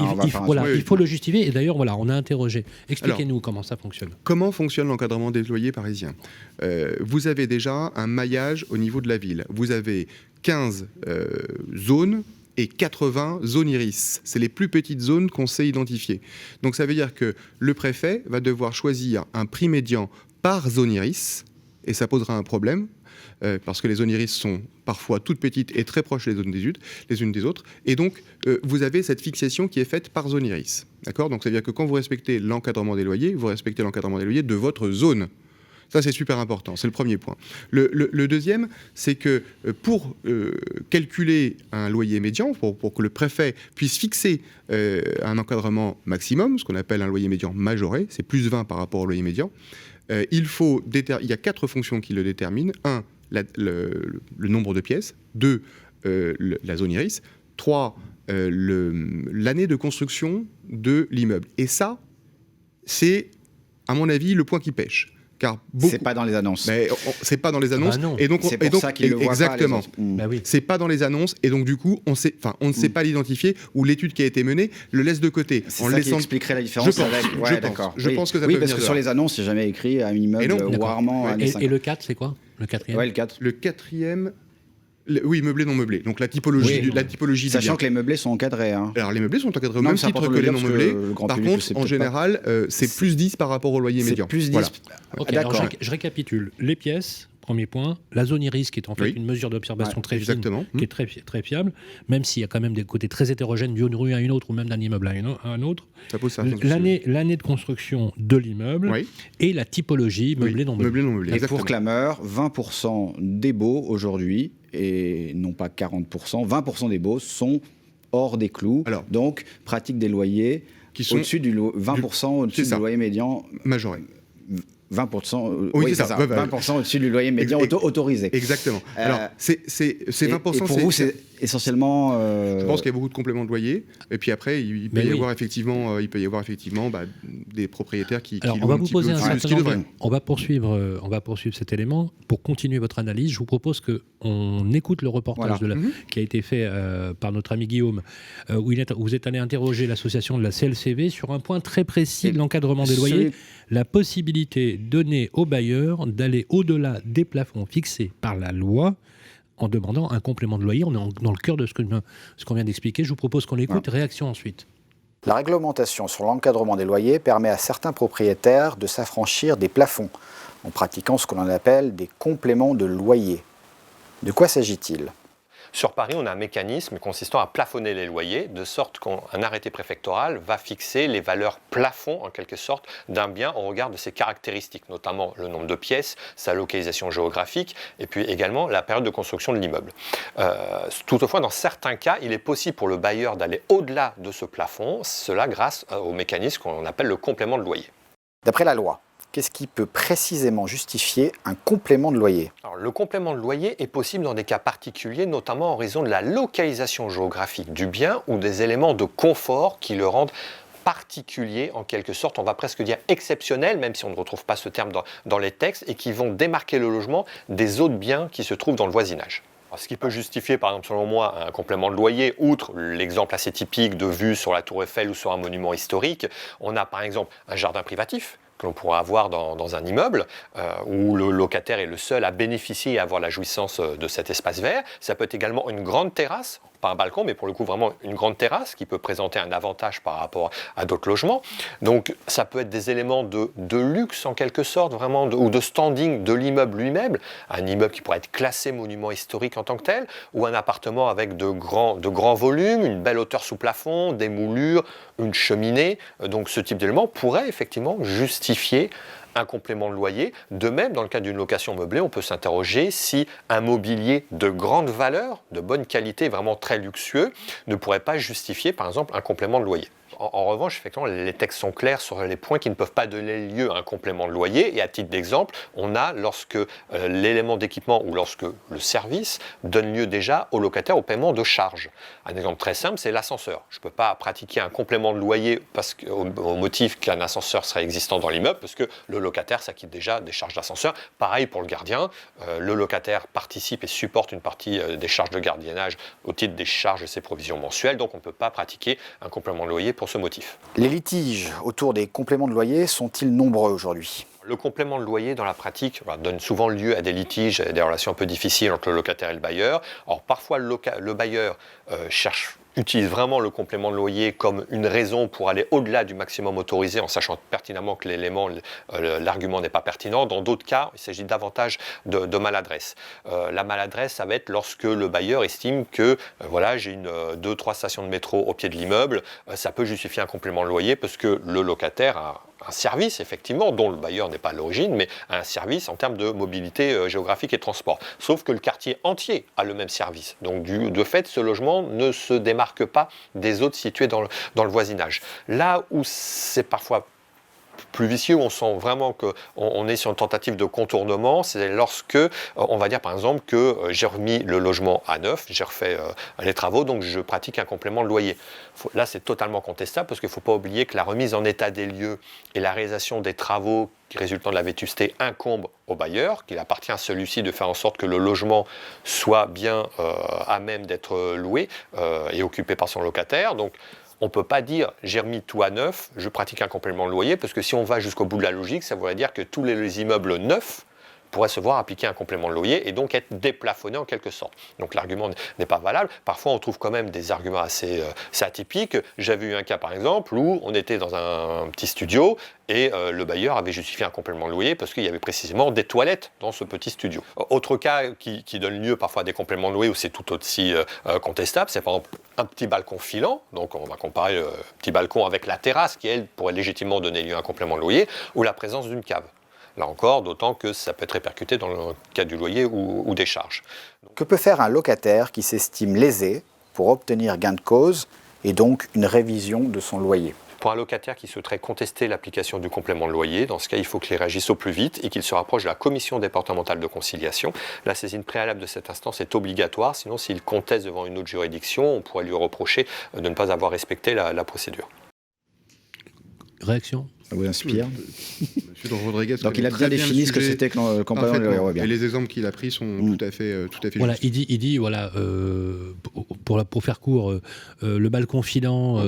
[SPEAKER 2] Il faut le justifier, et d'ailleurs, on a interrogé. Expliquez-nous comment ça fonctionne.
[SPEAKER 4] Comment fonctionne l'encadrement des loyers parisiens? Vous avez déjà un maillage au niveau de la ville. Vous avez 15 zones et 80 zones iris. C'est les plus petites zones qu'on sait identifier. Donc ça veut dire que le préfet va devoir choisir un prix médian par zone iris, et ça posera un problème, parce que les zones iris sont parfois toutes petites et très proches les unes des autres. Et donc, vous avez cette fixation qui est faite par zone iris. D'accord ? Donc, ça veut dire que quand vous respectez l'encadrement des loyers, vous respectez l'encadrement des loyers de votre zone. Ça, c'est super important. C'est le premier point. Le deuxième, c'est que pour calculer un loyer médian, pour que le préfet puisse fixer un encadrement maximum, ce qu'on appelle un loyer médian majoré, c'est plus 20 par rapport au loyer médian, il y a 4 fonctions qui le déterminent. 1, le nombre de pièces. 2, la zone iris. 3, l'année de construction de l'immeuble. Et ça, c'est, à mon avis, le point qui pêche. Car
[SPEAKER 3] c'est pas dans les annonces.
[SPEAKER 4] Mais c'est pas dans les annonces.
[SPEAKER 3] Et donc c'est pour ça qu'ils le voient
[SPEAKER 4] exactement.
[SPEAKER 3] Pas, les autres.
[SPEAKER 4] C'est pas dans les annonces, et donc du coup, on ne sait pas l'identifier, ou l'étude qui a été menée le laisse de côté.
[SPEAKER 3] C'est ça qui expliquerait la différence avec. Ouais, d'accord.
[SPEAKER 4] Je pense que ça peut
[SPEAKER 3] venir. Oui, parce que sur les annonces, c'est jamais écrit à un immeuble ou rarement.
[SPEAKER 2] Et le 4, c'est quoi? Le quatrième?
[SPEAKER 3] Ouais, le 4.
[SPEAKER 4] Le quatrième. Oui, meublé, non meublé. Donc la typologie.
[SPEAKER 3] Sachant que les meublés sont encadrés. Hein.
[SPEAKER 4] Alors les meublés sont encadrés au même titre que les non meublés. Par contre, en général, c'est plus 10 par rapport au loyer médian.
[SPEAKER 3] C'est plus 10.
[SPEAKER 4] Voilà.
[SPEAKER 2] Alors je récapitule. Les pièces, premier point. La zone iris, qui est en fait une mesure d'observation très fine, qui est très fiable, même s'il y a quand même des côtés très hétérogènes d'une rue à une autre, ou même d'un immeuble à un autre.
[SPEAKER 4] Ça pose ça.
[SPEAKER 2] L'année de construction de l'immeuble et la typologie meublé, non meublé.
[SPEAKER 3] Et pour clameur, 20% des baux aujourd'hui, et non pas 40%, 20% des baux sont hors des clous, donc pratiquent des loyers qui sont au-dessus du 20% au-dessus du loyer médian
[SPEAKER 4] majoré.
[SPEAKER 3] 20%,
[SPEAKER 4] oui, c'est ça.
[SPEAKER 3] 20% au-dessus du loyer médian autorisé.
[SPEAKER 4] Exactement. Alors, c'est 20%.
[SPEAKER 3] Et pour vous, c'est essentiellement.
[SPEAKER 4] Je pense qu'il y a beaucoup de compléments de loyer. Et puis après, il peut y avoir effectivement des propriétaires qui.
[SPEAKER 2] Alors, on va vous poser un certain nombre. On va poursuivre cet élément. Pour continuer votre analyse, je vous propose qu'on écoute le reportage qui a été fait par notre ami Guillaume, où vous êtes allé interroger l'association de la CLCV sur un point très précis de l'encadrement des loyers, la possibilité donnée aux bailleurs d'aller au-delà des plafonds fixés par la loi en demandant un complément de loyer. On est dans le cœur de ce qu'on vient d'expliquer. Je vous propose qu'on l'écoute. Réaction ensuite.
[SPEAKER 20] La réglementation sur l'encadrement des loyers permet à certains propriétaires de s'affranchir des plafonds en pratiquant ce que l'on appelle des compléments de loyer. De quoi s'agit-il ?
[SPEAKER 21] Sur Paris, on a un mécanisme consistant à plafonner les loyers, de sorte qu'un arrêté préfectoral va fixer les valeurs plafond, en quelque sorte, d'un bien au regard de ses caractéristiques, notamment le nombre de pièces, sa localisation géographique, et puis également la période de construction de l'immeuble. Toutefois, dans certains cas, il est possible pour le bailleur d'aller au-delà de ce plafond, cela grâce au mécanisme qu'on appelle le complément de loyer.
[SPEAKER 20] D'après la loi, qu'est-ce qui peut précisément justifier un complément de loyer ?
[SPEAKER 21] Alors, le complément de loyer est possible dans des cas particuliers, notamment en raison de la localisation géographique du bien ou des éléments de confort qui le rendent particulier, en quelque sorte, on va presque dire exceptionnel, même si on ne retrouve pas ce terme dans les textes, et qui vont démarquer le logement des autres biens qui se trouvent dans le voisinage. Alors, ce qui peut justifier, par exemple, selon moi, un complément de loyer, outre l'exemple assez typique de vue sur la Tour Eiffel ou sur un monument historique, on a par exemple un jardin privatif que l'on pourra avoir dans un immeuble où le locataire est le seul à bénéficier et à avoir la jouissance de cet espace vert. Ça peut être également une grande terrasse, pas un balcon, mais pour le coup vraiment une grande terrasse qui peut présenter un avantage par rapport à d'autres logements. Donc ça peut être des éléments de luxe en quelque sorte, vraiment, ou de standing de l'immeuble lui-même, un immeuble qui pourrait être classé monument historique en tant que tel, ou un appartement avec de grands volumes, une belle hauteur sous plafond, des moulures, une cheminée. Donc ce type d'élément pourrait effectivement justifier un complément de loyer. De même, dans le cas d'une location meublée, on peut s'interroger si un mobilier de grande valeur, de bonne qualité, vraiment très luxueux, ne pourrait pas justifier, par exemple, un complément de loyer. En revanche, effectivement, les textes sont clairs sur les points qui ne peuvent pas donner lieu à un complément de loyer. Et à titre d'exemple, on a lorsque l'élément d'équipement ou lorsque le service donne lieu déjà au locataire au paiement de charges. Un exemple très simple, c'est l'ascenseur. Je ne peux pas pratiquer un complément de loyer au motif qu'un ascenseur serait existant dans l'immeuble, parce que le locataire s'acquitte déjà des charges d'ascenseur. Pareil pour le gardien, le locataire participe et supporte une partie des charges de gardiennage au titre des charges de ses provisions mensuelles. Donc on ne peut pas pratiquer un complément de loyer pour ce motif.
[SPEAKER 20] Les litiges autour des compléments de loyer sont-ils nombreux aujourd'hui ?
[SPEAKER 21] Le complément de loyer, dans la pratique, donne souvent lieu à des litiges et des relations un peu difficiles entre le locataire et le bailleur. Or, parfois, le bailleur utilise vraiment le complément de loyer comme une raison pour aller au-delà du maximum autorisé, en sachant pertinemment que l'argument n'est pas pertinent. Dans d'autres cas, il s'agit davantage de maladresse. La maladresse, ça va être lorsque le bailleur estime que j'ai 2-3 stations de métro au pied de l'immeuble, ça peut justifier un complément de loyer parce que le locataire a un service, effectivement, dont le bailleur n'est pas à l'origine, mais un service en termes de mobilité géographique et transport. Sauf que le quartier entier a le même service. Donc, de fait, ce logement ne se démarque pas des autres situés dans le voisinage. Là où c'est parfois plus vicieux, où on sent vraiment qu'on est sur une tentative de contournement, c'est lorsque, on va dire par exemple que j'ai remis le logement à neuf, j'ai refait les travaux, donc je pratique un complément de loyer. Là, c'est totalement contestable parce qu'il ne faut pas oublier que la remise en état des lieux et la réalisation des travaux résultant de la vétusté incombe au bailleur, qu'il appartient à celui-ci de faire en sorte que le logement soit bien à même d'être loué et occupé par son locataire. Donc, on ne peut pas dire j'ai remis tout à neuf, je pratique un complément de loyer, parce que si on va jusqu'au bout de la logique, ça voudrait dire que tous les immeubles neufs pourraient se voir appliquer un complément de loyer et donc être déplafonnés en quelque sorte. Donc l'argument n'est pas valable. Parfois on trouve quand même des arguments assez atypiques. J'avais eu un cas par exemple où on était dans un petit studio et le bailleur avait justifié un complément de loyer parce qu'il y avait précisément des toilettes dans ce petit studio. Autre cas qui donne lieu parfois à des compléments de loyer où c'est tout aussi contestable, c'est par exemple un petit balcon filant. Donc on va comparer le petit balcon avec la terrasse qui, elle, pourrait légitimement donner lieu à un complément de loyer, ou la présence d'une cave. Là encore, d'autant que ça peut être répercuté dans le cas du loyer ou des charges.
[SPEAKER 20] Que peut faire un locataire qui s'estime lésé pour obtenir gain de cause et donc une révision de son loyer ?
[SPEAKER 21] Pour un locataire qui souhaiterait contester l'application du complément de loyer, dans ce cas, il faut qu'il réagisse au plus vite et qu'il se rapproche de la commission départementale de conciliation. La saisine préalable de cette instance est obligatoire, sinon s'il conteste devant une autre juridiction, on pourrait lui reprocher de ne pas avoir respecté la procédure.
[SPEAKER 2] Réaction ?
[SPEAKER 3] Ça vous inspire ?
[SPEAKER 4] Monsieur Rodriguez,
[SPEAKER 3] donc il a bien défini ce que c'était que le complément de loyer.
[SPEAKER 4] Et les exemples qu'il a pris sont tout à fait
[SPEAKER 2] voilà,
[SPEAKER 4] justes.
[SPEAKER 2] il dit voilà, pour faire court, le balcon filant,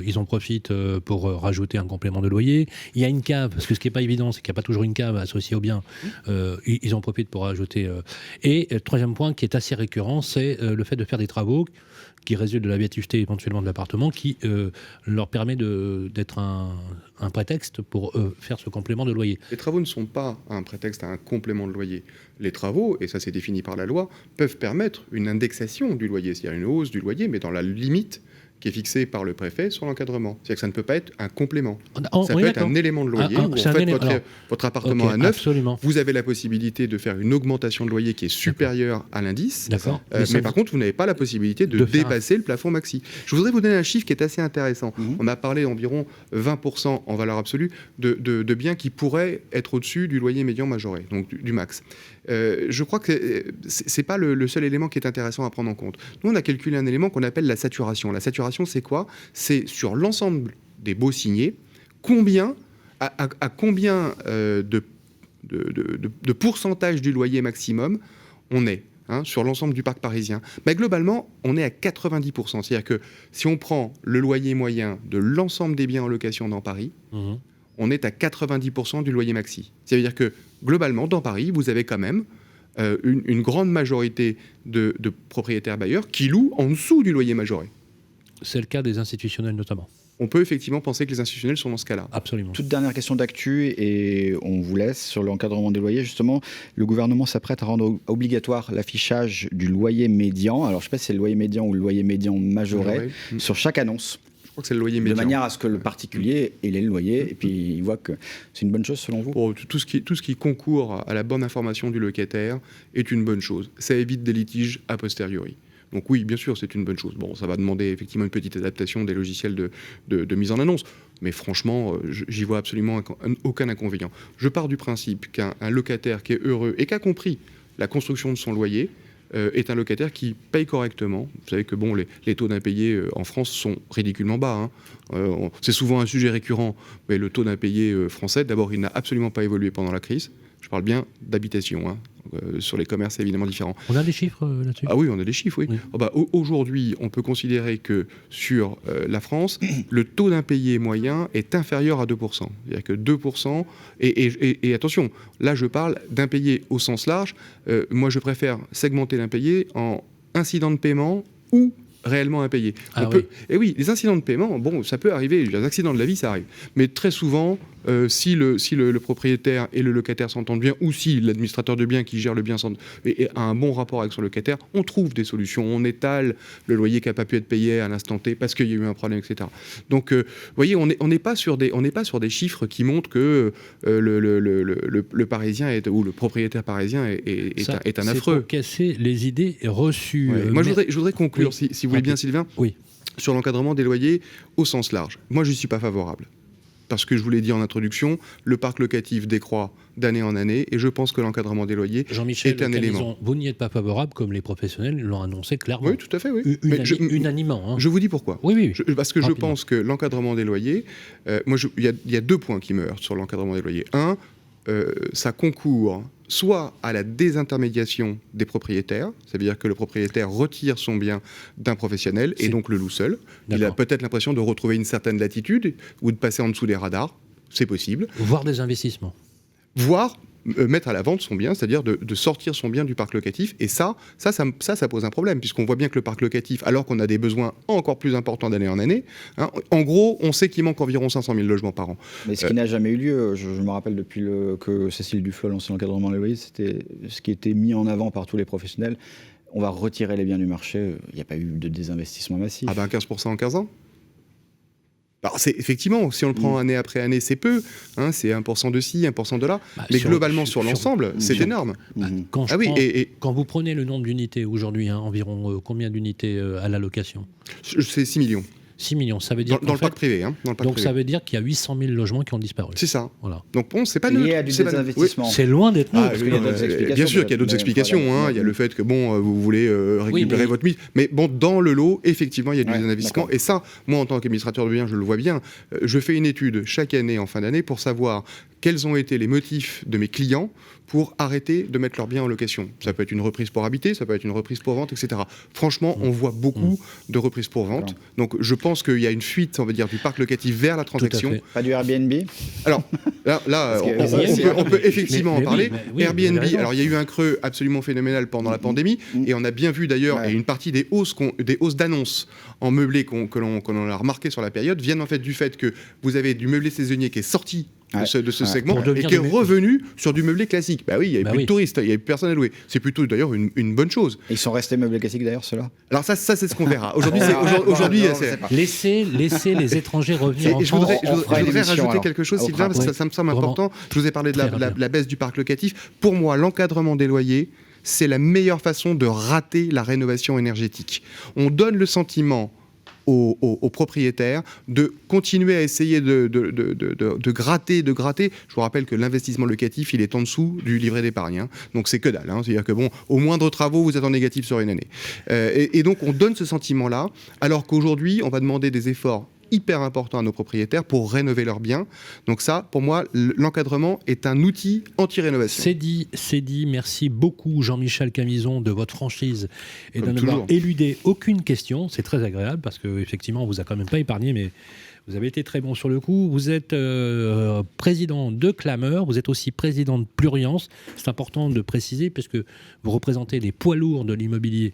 [SPEAKER 2] ils en profitent pour rajouter un complément de loyer. Il y a une cave, parce que ce qui n'est pas évident, c'est qu'il n'y a pas toujours une cave associée au bien. Ils en profitent pour rajouter. Et le troisième point qui est assez récurrent, c'est le fait de faire des travaux qui résultent de la vétusté éventuellement de l'appartement, qui leur permet d'être un prétexte pour faire ce complément de loyer.
[SPEAKER 4] Les travaux ne sont pas un prétexte à un complément de loyer. Les travaux, et ça c'est défini par la loi, peuvent permettre une indexation du loyer, c'est-à-dire une hausse du loyer, mais dans la limite qui est fixée par le préfet sur l'encadrement. C'est-à-dire que ça ne peut pas être un complément. Ça peut être un élément de loyer où en fait votre appartement à neuf, absolument. Vous avez la possibilité de faire une augmentation de loyer qui est supérieure à l'indice, mais par contre vous n'avez pas la possibilité de dépasser le plafond maxi. Je voudrais vous donner un chiffre qui est assez intéressant. On a parlé d'environ 20% en valeur absolue de biens qui pourraient être au-dessus du loyer médian majoré, donc du max. Je crois que c'est pas le seul élément qui est intéressant à prendre en compte. Nous, on a calculé un élément qu'on appelle la saturation. La saturation, c'est quoi ? C'est sur l'ensemble des baux signés, à combien de pourcentage du loyer maximum on est sur l'ensemble du parc parisien. Mais globalement, on est à 90%. C'est-à-dire que si on prend le loyer moyen de l'ensemble des biens en location dans Paris, on est à 90% du loyer maxi. Ça veut dire que, globalement, dans Paris, vous avez quand même une grande majorité de propriétaires bailleurs qui louent en dessous du loyer majoré.
[SPEAKER 2] C'est le cas des institutionnels notamment.
[SPEAKER 4] On peut effectivement penser que les institutionnels sont dans ce cas-là.
[SPEAKER 2] Absolument.
[SPEAKER 3] Toute dernière question d'actu et on vous laisse sur l'encadrement des loyers. Justement, le gouvernement s'apprête à rendre obligatoire l'affichage du loyer médian. Alors, je ne sais pas si c'est le loyer médian ou le loyer médian majoré sur chaque annonce.
[SPEAKER 4] crois que c'est le loyer médian.
[SPEAKER 3] De manière à ce que le particulier ait le loyer, et puis il voit que c'est une bonne chose selon vous.
[SPEAKER 4] Tout ce qui concourt à la bonne information du locataire est une bonne chose. Ça évite des litiges a posteriori. Donc oui, bien sûr, c'est une bonne chose. Bon, ça va demander effectivement une petite adaptation des logiciels de mise en annonce. Mais franchement, j'y vois absolument aucun inconvénient. Je pars du principe qu'un locataire qui est heureux et qui a compris la construction de son loyer est un locataire qui paye correctement. Vous savez que bon, les taux d'impayés en France sont ridiculement bas. C'est souvent un sujet récurrent, mais le taux d'impayés français, d'abord, il n'a absolument pas évolué pendant la crise. Je parle bien d'habitation. Sur les commerces, c'est évidemment différent.
[SPEAKER 2] On a des chiffres là-dessus ?
[SPEAKER 4] Ah oui, on a des chiffres, oui. Aujourd'hui, on peut considérer que sur la France, le taux d'impayé moyen est inférieur à 2%. C'est-à-dire que 2%, et attention, là je parle d'impayé au sens large. Moi, je préfère segmenter l'impayé en incident de paiement ou réellement impayé. Et oui, les incidents de paiement, bon, ça peut arriver, les accidents de la vie, ça arrive. Mais très souvent, si le propriétaire et le locataire s'entendent bien, ou si l'administrateur de biens qui gère le bien a un bon rapport avec son locataire, on trouve des solutions. On étale le loyer qui n'a pas pu être payé à l'instant T parce qu'il y a eu un problème, etc. Donc, vous voyez, on n'est pas sur des chiffres qui montrent que le Parisien ou le propriétaire parisien est un affreux.
[SPEAKER 2] C'est pour casser les idées reçues.
[SPEAKER 4] Moi, je voudrais conclure, si vous voulez bien, Sylvain, sur l'encadrement des loyers au sens large. Moi, je n'y suis pas favorable. Parce que je vous l'ai dit en introduction, le parc locatif décroît d'année en année et je pense que l'encadrement des loyers est un élément.
[SPEAKER 2] Vous n'y êtes pas favorable comme les professionnels l'ont annoncé clairement.
[SPEAKER 4] Oui, tout à fait, oui.
[SPEAKER 2] Unanimement.
[SPEAKER 4] Je vous dis pourquoi.
[SPEAKER 2] Oui.
[SPEAKER 4] Parce que je pense que l'encadrement des loyers, il y a 2 points qui me heurtent sur l'encadrement des loyers. Un, ça concourt soit à la désintermédiation des propriétaires, c'est-à-dire que le propriétaire retire son bien d'un professionnel et donc le loue seul. Il a peut-être l'impression de retrouver une certaine latitude ou de passer en dessous des radars, c'est possible.
[SPEAKER 2] Voire des investissements.
[SPEAKER 4] Voire mettre à la vente son bien, c'est-à-dire de sortir son bien du parc locatif. Et ça pose un problème, puisqu'on voit bien que le parc locatif, alors qu'on a des besoins encore plus importants d'année en année, en gros, on sait qu'il manque environ 500 000 logements par an.
[SPEAKER 3] Mais ce qui n'a jamais eu lieu, je me rappelle depuis que Cécile Duflo a lancé l'encadrement des loyers, c'était ce qui était mis en avant par tous les professionnels. On va retirer les biens du marché. Il n'y a pas eu de désinvestissement massif.
[SPEAKER 4] 15% en 15 ans. Alors effectivement, si on le prend année après année, c'est peu, c'est 1% de ci, 1% de là, mais globalement sur l'ensemble, c'est énorme.
[SPEAKER 2] Quand vous prenez le nombre d'unités aujourd'hui, environ combien d'unités à la location ?
[SPEAKER 4] C'est 6 millions.
[SPEAKER 2] 6 millions, ça veut dire
[SPEAKER 4] dans le parc privé.
[SPEAKER 2] Ça veut dire qu'il y a 800 000 logements qui ont disparu.
[SPEAKER 4] C'est ça.
[SPEAKER 2] Voilà.
[SPEAKER 4] Donc bon, c'est pas neutre.
[SPEAKER 3] Il y a du désinvestissement.
[SPEAKER 2] C'est loin d'être
[SPEAKER 3] neutre.
[SPEAKER 4] Bien sûr qu'il y a d'autres explications. Il y a le fait que vous voulez récupérer votre mise. Mais bon, dans le lot, effectivement, il y a du désinvestissement. Et ça, moi, en tant qu'administrateur de biens, je le vois bien. Je fais une étude chaque année, en fin d'année, pour savoir quels ont été les motifs de mes clients pour arrêter de mettre leurs biens en location. Ça peut être une reprise pour habiter, ça peut être une reprise pour vente, etc. Franchement, on voit beaucoup de reprises pour vente. Donc je pense qu'il y a une fuite, on va dire, du parc locatif vers la transaction.
[SPEAKER 3] Pas du Airbnb ?
[SPEAKER 4] Alors là on peut effectivement en parler. Airbnb, alors il y a eu un creux absolument phénoménal pendant la pandémie, et on a bien vu d'ailleurs, et une partie des hausses d'annonces en meublé que l'on a remarqué sur la période viennent en fait du fait que vous avez du meublé saisonnier qui est sorti de ce segment et qui est revenu sur du meublé classique. Bah oui, il n'y avait plus de touristes, il n'y avait plus personne à louer. C'est plutôt d'ailleurs une bonne chose.
[SPEAKER 3] Et ils sont restés meublés classiques d'ailleurs, ceux-là ?
[SPEAKER 4] Alors ça c'est ce qu'on verra. Aujourd'hui,
[SPEAKER 2] laissez les étrangers revenir en France.
[SPEAKER 4] Je voudrais rajouter quelque chose, Sylvain, parce que ça me semble important. Je vous ai parlé de la baisse du parc locatif. Pour moi, l'encadrement des loyers, c'est la meilleure façon de rater la rénovation énergétique. On donne le sentiment aux propriétaires de continuer à essayer de gratter. Je vous rappelle que l'investissement locatif, il est en dessous du livret d'épargne. Donc c'est que dalle. C'est-à-dire que bon, au moindre travaux, vous êtes en négatif sur une année. Et donc on donne ce sentiment-là, alors qu'aujourd'hui, on va demander des efforts hyper important à nos propriétaires pour rénover leurs biens. Donc ça, pour moi, l'encadrement est un outil anti-rénovation.
[SPEAKER 2] C'est dit. Merci beaucoup Jean-Michel Camison de votre franchise et de n'avoir éludé aucune question. C'est très agréable parce qu'effectivement, on vous a quand même pas épargné, mais Vous avez été très bon sur le coup. Vous êtes président de Clameur, vous êtes aussi président de Pluriance. C'est important de préciser puisque vous représentez les poids lourds de l'immobilier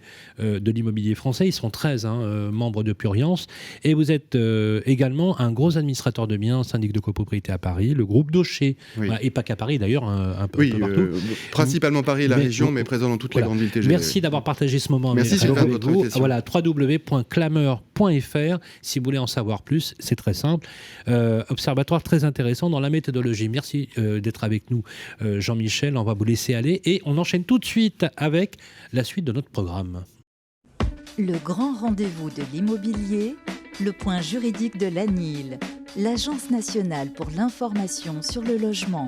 [SPEAKER 2] français. Ils sont 13 membres de Pluriance. Et vous êtes également un gros administrateur de biens, syndic de copropriété à Paris, le groupe Daucher.
[SPEAKER 4] Oui.
[SPEAKER 2] Voilà, et pas qu'à Paris d'ailleurs, un peu partout.
[SPEAKER 4] Principalement Paris et la région, mais présent dans toutes les grandes villes TGV.
[SPEAKER 2] Merci d'avoir partagé ce moment
[SPEAKER 4] Merci
[SPEAKER 2] avec
[SPEAKER 4] votre
[SPEAKER 2] vous.
[SPEAKER 4] invitation.
[SPEAKER 2] Voilà, www.clameur.fr si vous voulez en savoir plus, c'est très simple. Observatoire très intéressant dans la méthodologie. Merci d'être avec nous, Jean-Michel. On va vous laisser aller et on enchaîne tout de suite avec la suite de notre programme.
[SPEAKER 1] Le grand rendez-vous de l'immobilier, le point juridique de l'ANIL, l'Agence nationale pour l'information sur le logement.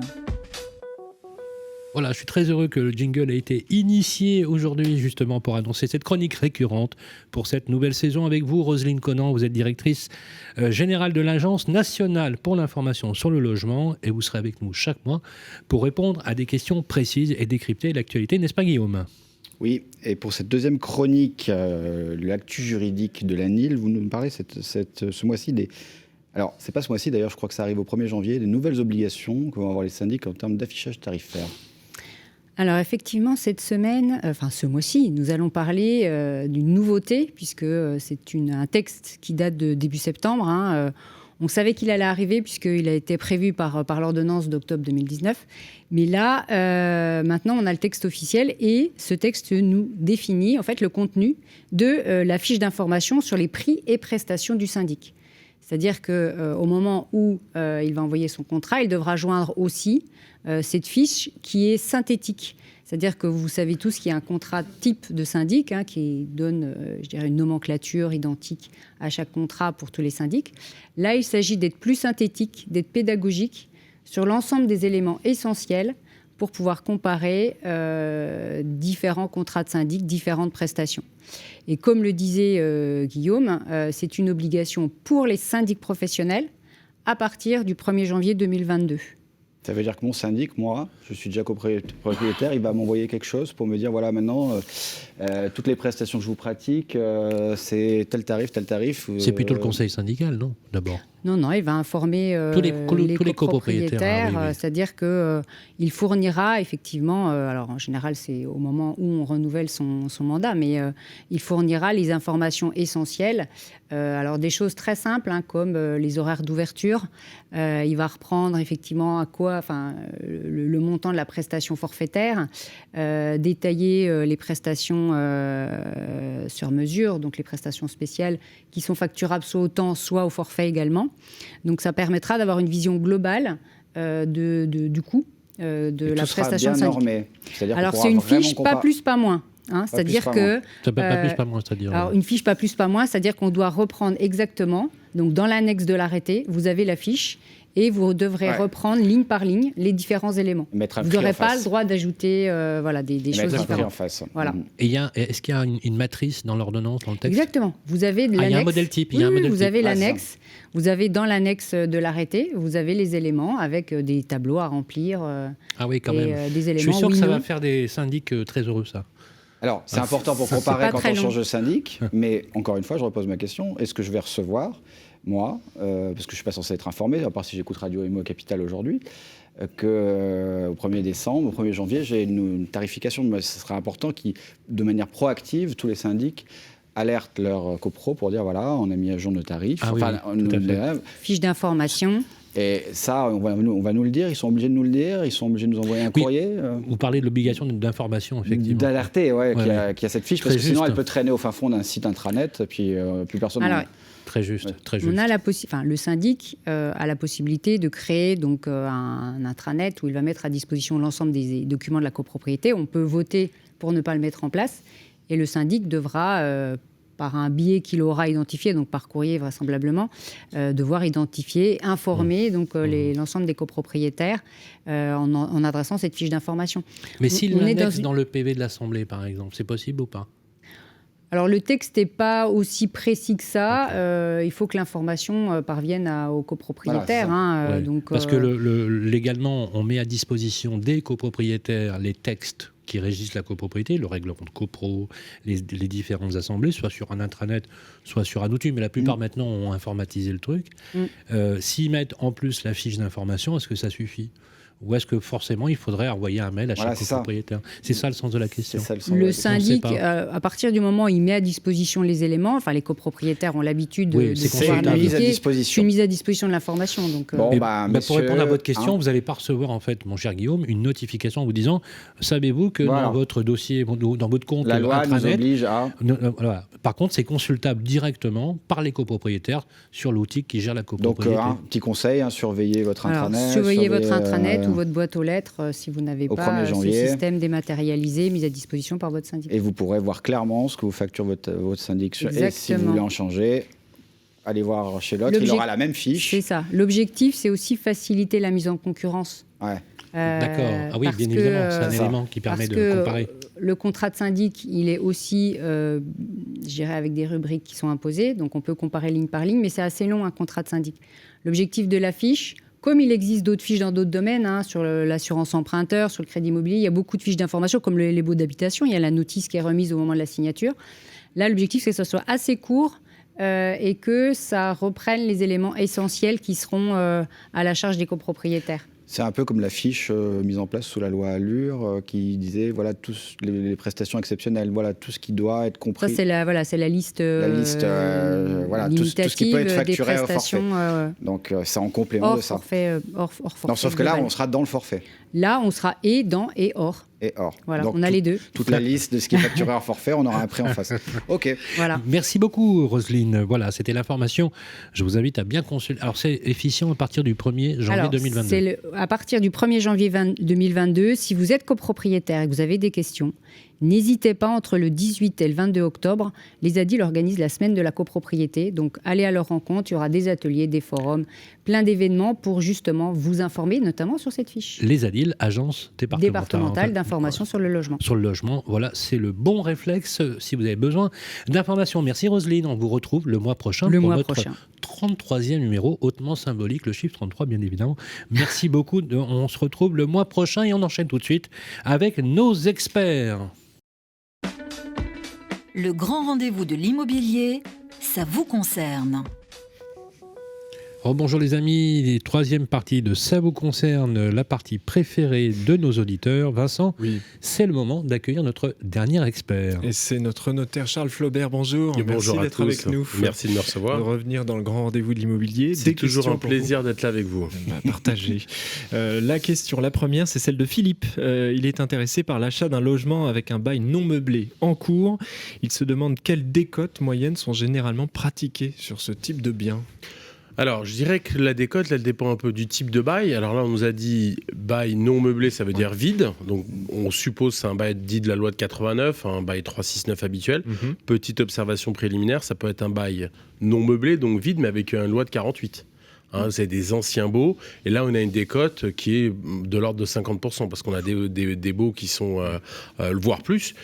[SPEAKER 2] Voilà, je suis très heureux que le jingle ait été initié aujourd'hui justement pour annoncer cette chronique récurrente pour cette nouvelle saison avec vous, Roselyne Conan. Vous êtes directrice générale de l'Agence nationale pour l'information sur le logement et vous serez avec nous chaque mois pour répondre à des questions précises et décrypter l'actualité, n'est-ce pas Guillaume ?
[SPEAKER 3] Oui, et pour cette deuxième chronique, l'actu juridique de l'ANIL, vous nous parlez ce mois-ci des... Alors, c'est pas ce mois-ci d'ailleurs, je crois que ça arrive au 1er janvier, des nouvelles obligations que vont avoir les syndics en termes d'affichage tarifaire.
[SPEAKER 5] Alors effectivement, cette semaine, ce mois-ci, nous allons parler d'une nouveauté, puisque c'est un texte qui date de début septembre. On savait qu'il allait arriver, puisqu'il a été prévu par l'ordonnance d'octobre 2019. Mais là, maintenant, on a le texte officiel, et ce texte nous définit en fait le contenu de la fiche d'information sur les prix et prestations du syndic. C'est-à-dire qu'au moment où il va envoyer son contrat, il devra joindre aussi cette fiche qui est synthétique. C'est-à-dire que vous savez tous qu'il y a un contrat type de syndic qui donne une nomenclature identique à chaque contrat pour tous les syndics. Là, il s'agit d'être plus synthétique, d'être pédagogique sur l'ensemble des éléments essentiels pour pouvoir comparer différents contrats de syndic, différentes prestations. Et comme le disait Guillaume, c'est une obligation pour les syndics professionnels à partir du 1er janvier 2022.
[SPEAKER 3] Ça veut dire que mon syndic, moi, je suis déjà copropriétaire, il va m'envoyer quelque chose pour me dire, voilà, maintenant, toutes les prestations que je vous pratique, c'est tel tarif.
[SPEAKER 2] C'est plutôt le conseil syndical, non, d'abord ?
[SPEAKER 5] Non, il va informer tous les copropriétaires, oui. C'est-à-dire qu'il fournira effectivement, alors en général c'est au moment où on renouvelle son mandat, mais il fournira les informations essentielles, alors des choses très simples comme les horaires d'ouverture, il va reprendre effectivement le montant de la prestation forfaitaire, détailler les prestations sur mesure, donc les prestations spéciales qui sont facturables soit au temps, soit au forfait également. Donc ça permettra d'avoir une vision globale du coût de la prestation syndic. Alors c'est une fiche pas plus, pas moins. C'est-à-dire que
[SPEAKER 2] pas plus, pas moins, c'est-à-dire.
[SPEAKER 5] Alors une fiche pas plus, pas moins, c'est-à-dire qu'on doit reprendre exactement. Donc dans l'annexe de l'arrêté, vous avez la fiche. Et vous devrez reprendre ligne par ligne les différents éléments. Vous n'aurez pas le droit d'ajouter des choses différentes.
[SPEAKER 3] En face.
[SPEAKER 5] Voilà.
[SPEAKER 2] Et est-ce qu'il y a une matrice dans l'ordonnance, dans le texte ?
[SPEAKER 5] Exactement. Vous avez l'annexe.
[SPEAKER 2] Il y a un modèle type.
[SPEAKER 5] Vous avez l'annexe. Vous avez dans l'annexe de l'arrêté, vous avez les éléments avec des tableaux à remplir.
[SPEAKER 2] Ah oui, quand même.
[SPEAKER 5] Des éléments.
[SPEAKER 2] Je suis sûr que ça va faire des syndics très heureux, ça.
[SPEAKER 3] Alors, c'est important pour comparer quand on change de syndic. Mais encore une fois, je repose ma question. Est-ce que je vais recevoir moi, parce que je ne suis pas censé être informé, à part si j'écoute Radio Imo Capital aujourd'hui, qu'au 1er décembre, au 1er janvier, j'ai une tarification. Ce serait important de manière proactive, tous les syndics alertent leurs copros pour dire, voilà, on a mis à jour nos tarifs.
[SPEAKER 5] Fiche d'information.
[SPEAKER 3] Et ça, on va nous le dire, ils sont obligés de nous le dire, ils sont obligés de nous envoyer un courrier.
[SPEAKER 2] Vous parlez de l'obligation d'information, effectivement.
[SPEAKER 3] D'alerter, qu'il y a cette fiche, parce que sinon elle peut traîner au fin fond d'un site intranet, puis plus personne...
[SPEAKER 2] Très juste.
[SPEAKER 5] On a le syndic a la possibilité de créer donc un intranet où il va mettre à disposition l'ensemble des documents de la copropriété. On peut voter pour ne pas le mettre en place, et le syndic devra, par un biais qu'il aura identifié, donc par courrier vraisemblablement, devoir identifier, informer l'ensemble des copropriétaires en adressant cette fiche d'information.
[SPEAKER 2] Mais s'il l'indexe dans le PV de l'Assemblée, par exemple, c'est possible ou pas ?
[SPEAKER 5] Alors le texte n'est pas aussi précis que ça. Il faut que l'information parvienne aux copropriétaires.
[SPEAKER 2] Voilà, parce que légalement, on met à disposition des copropriétaires les textes qui régissent la copropriété, le règlement de copro, les différentes assemblées, soit sur un intranet, soit sur un outil, mais la plupart maintenant ont informatisé le truc. S'ils mettent en plus la fiche d'information, est-ce que ça suffit ? Ou est-ce que forcément il faudrait envoyer un mail à chaque copropriétaire ? C'est ça le sens de la question.
[SPEAKER 5] Le syndic, à partir du moment où il met à disposition les éléments, enfin les copropriétaires ont l'habitude de pouvoir naviguer, c'est une mise à disposition de l'information. Donc,
[SPEAKER 2] pour répondre à votre question, vous n'allez pas recevoir en fait, mon cher Guillaume, une notification en vous disant savez-vous que dans votre dossier, dans votre compte
[SPEAKER 20] la loi
[SPEAKER 2] intranet,
[SPEAKER 20] nous oblige à...
[SPEAKER 2] Par contre, c'est consultable directement par les copropriétaires sur l'outil qui gère la copropriété.
[SPEAKER 20] Donc un petit conseil, surveillez votre intranet.
[SPEAKER 5] Surveillez votre intranet ou votre boîte aux lettres si vous n'avez pas ce système dématérialisé mis à disposition par votre syndic.
[SPEAKER 20] Et vous pourrez voir clairement ce que vous facture votre syndic. Et si vous voulez en changer, allez voir chez l'autre, il aura la même fiche.
[SPEAKER 5] C'est ça. L'objectif, c'est aussi faciliter la mise en concurrence.
[SPEAKER 2] D'accord. Ah oui, bien évidemment, c'est un élément qui permet de comparer.
[SPEAKER 5] Le contrat de syndic, il est aussi, je dirais, avec des rubriques qui sont imposées, donc on peut comparer ligne par ligne, mais c'est assez long un contrat de syndic. L'objectif de la fiche, comme il existe d'autres fiches dans d'autres domaines, sur l'assurance emprunteur, sur le crédit immobilier, il y a beaucoup de fiches d'information, comme les baux d'habitation, il y a la notice qui est remise au moment de la signature. Là, l'objectif, c'est que ce soit assez court et que ça reprenne les éléments essentiels qui seront à la charge des copropriétaires.
[SPEAKER 20] C'est un peu comme la fiche mise en place sous la loi Allure qui disait voilà tous les prestations exceptionnelles, voilà tout ce qui doit être compris.
[SPEAKER 5] Ça c'est la liste.
[SPEAKER 20] La liste, voilà tout ce qui peut être facturé au forfait. Donc c'est en complément de ça.
[SPEAKER 5] Hors forfait.
[SPEAKER 20] Non, sauf que là on sera dans le forfait.
[SPEAKER 5] Là on sera et dans et hors.
[SPEAKER 20] Et hors.
[SPEAKER 5] Voilà, donc on a les deux.
[SPEAKER 20] Toute la liste de ce qui est facturé hors forfait, on aura un prix en face. Ok.
[SPEAKER 5] Voilà.
[SPEAKER 2] Merci beaucoup, Roselyne. Voilà, c'était l'information. Je vous invite à bien consulter. Alors, c'est efficient à partir du 1er janvier 2022.
[SPEAKER 5] À partir du 1er janvier 2022, si vous êtes copropriétaire et que vous avez des questions, n'hésitez pas, entre le 18 et le 22 octobre, les ADIL organisent la semaine de la copropriété. Donc, allez à leur rencontre. Il y aura des ateliers, des forums, plein d'événements pour justement vous informer, notamment sur cette fiche.
[SPEAKER 2] Les ADIL, agence
[SPEAKER 5] départementale d'information sur le logement.
[SPEAKER 2] Sur le logement, voilà, c'est le bon réflexe si vous avez besoin d'informations. Merci Roselyne, on vous retrouve le mois prochain pour notre 33e numéro, hautement symbolique, le chiffre 33 bien évidemment. Merci beaucoup, on se retrouve le mois prochain et on enchaîne tout de suite avec nos experts.
[SPEAKER 1] Le grand rendez-vous de l'immobilier, ça vous concerne.
[SPEAKER 2] Bonjour les amis, troisième partie de Ça vous concerne, la partie préférée de nos auditeurs. Vincent, c'est le moment d'accueillir notre dernier expert.
[SPEAKER 13] Et c'est notre notaire Charles Flaubert, bonjour.
[SPEAKER 6] Bonjour
[SPEAKER 13] Merci d'être avec nous.
[SPEAKER 6] Merci de me recevoir.
[SPEAKER 13] De revenir dans le grand rendez-vous de l'immobilier.
[SPEAKER 6] C'est toujours un plaisir d'être là avec vous.
[SPEAKER 13] Partagez. La première, c'est celle de Philippe. Il est intéressé par l'achat d'un logement avec un bail non meublé en cours. Il se demande quelles décotes moyennes sont généralement pratiquées sur ce type de bien.
[SPEAKER 6] Alors, je dirais que la décote, elle dépend un peu du type de bail. Alors là, on nous a dit bail non meublé, ça veut dire vide. Donc, on suppose que c'est un bail dit de la loi de 89, un bail 369 habituel. Petite observation préliminaire, ça peut être un bail non meublé, donc vide, mais avec une loi de 48. C'est des anciens baux. Et là, on a une décote qui est de l'ordre de 50%, parce qu'on a des baux qui sont, voire plus,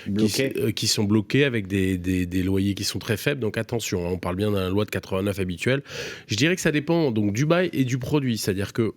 [SPEAKER 6] qui sont bloqués avec des loyers qui sont très faibles. Donc attention, on parle bien d'un loi de 89 habituel. Je dirais que ça dépend donc du bail et du produit. C'est-à-dire que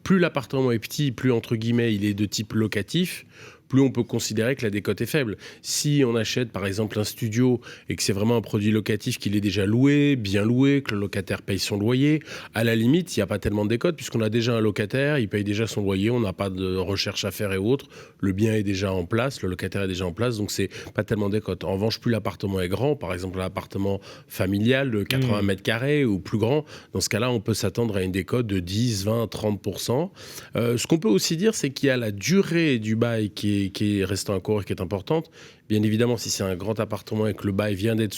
[SPEAKER 6] plus l'appartement est petit, plus entre guillemets il est de type locatif, plus on peut considérer que la décote est faible. Si on achète par exemple un studio et que c'est vraiment un produit locatif qu'il est déjà loué, bien loué, que le locataire paye son loyer, à la limite, il n'y a pas tellement de décote puisqu'on a déjà un locataire, il paye déjà son loyer, on n'a pas de recherche à faire et autres, le bien est déjà en place, le locataire est déjà en place, donc c'est pas tellement de décote. En revanche, plus l'appartement est grand, par exemple un appartement familial de 80 mètres carrés ou plus grand, dans ce cas-là, on peut s'attendre à une décote de 10, 20, 30%. Ce qu'on peut aussi dire, c'est qu'il y a la durée du bail qui est restant en cours et qui est importante. Bien évidemment, si c'est un grand appartement et que le bail vient d'être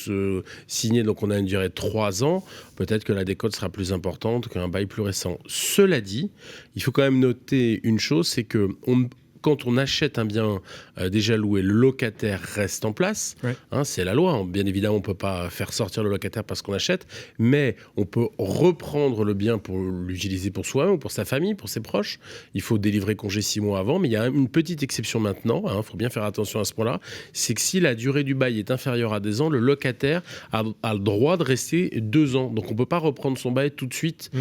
[SPEAKER 6] signé, donc on a une durée de 3 ans, peut-être que la décote sera plus importante qu'un bail plus récent. Cela dit, il faut quand même noter une chose, c'est que quand on achète un bien déjà loué, le locataire reste en place. C'est la loi. Bien évidemment, on ne peut pas faire sortir le locataire parce qu'on achète, mais on peut reprendre le bien pour l'utiliser pour soi-même, pour sa famille, pour ses proches. Il faut délivrer congé 6 mois avant, mais il y a une petite exception maintenant, faut bien faire attention à ce point-là, c'est que si la durée du bail est inférieure à 2 ans, le locataire a le droit de rester 2 ans. Donc on ne peut pas reprendre son bail tout de suite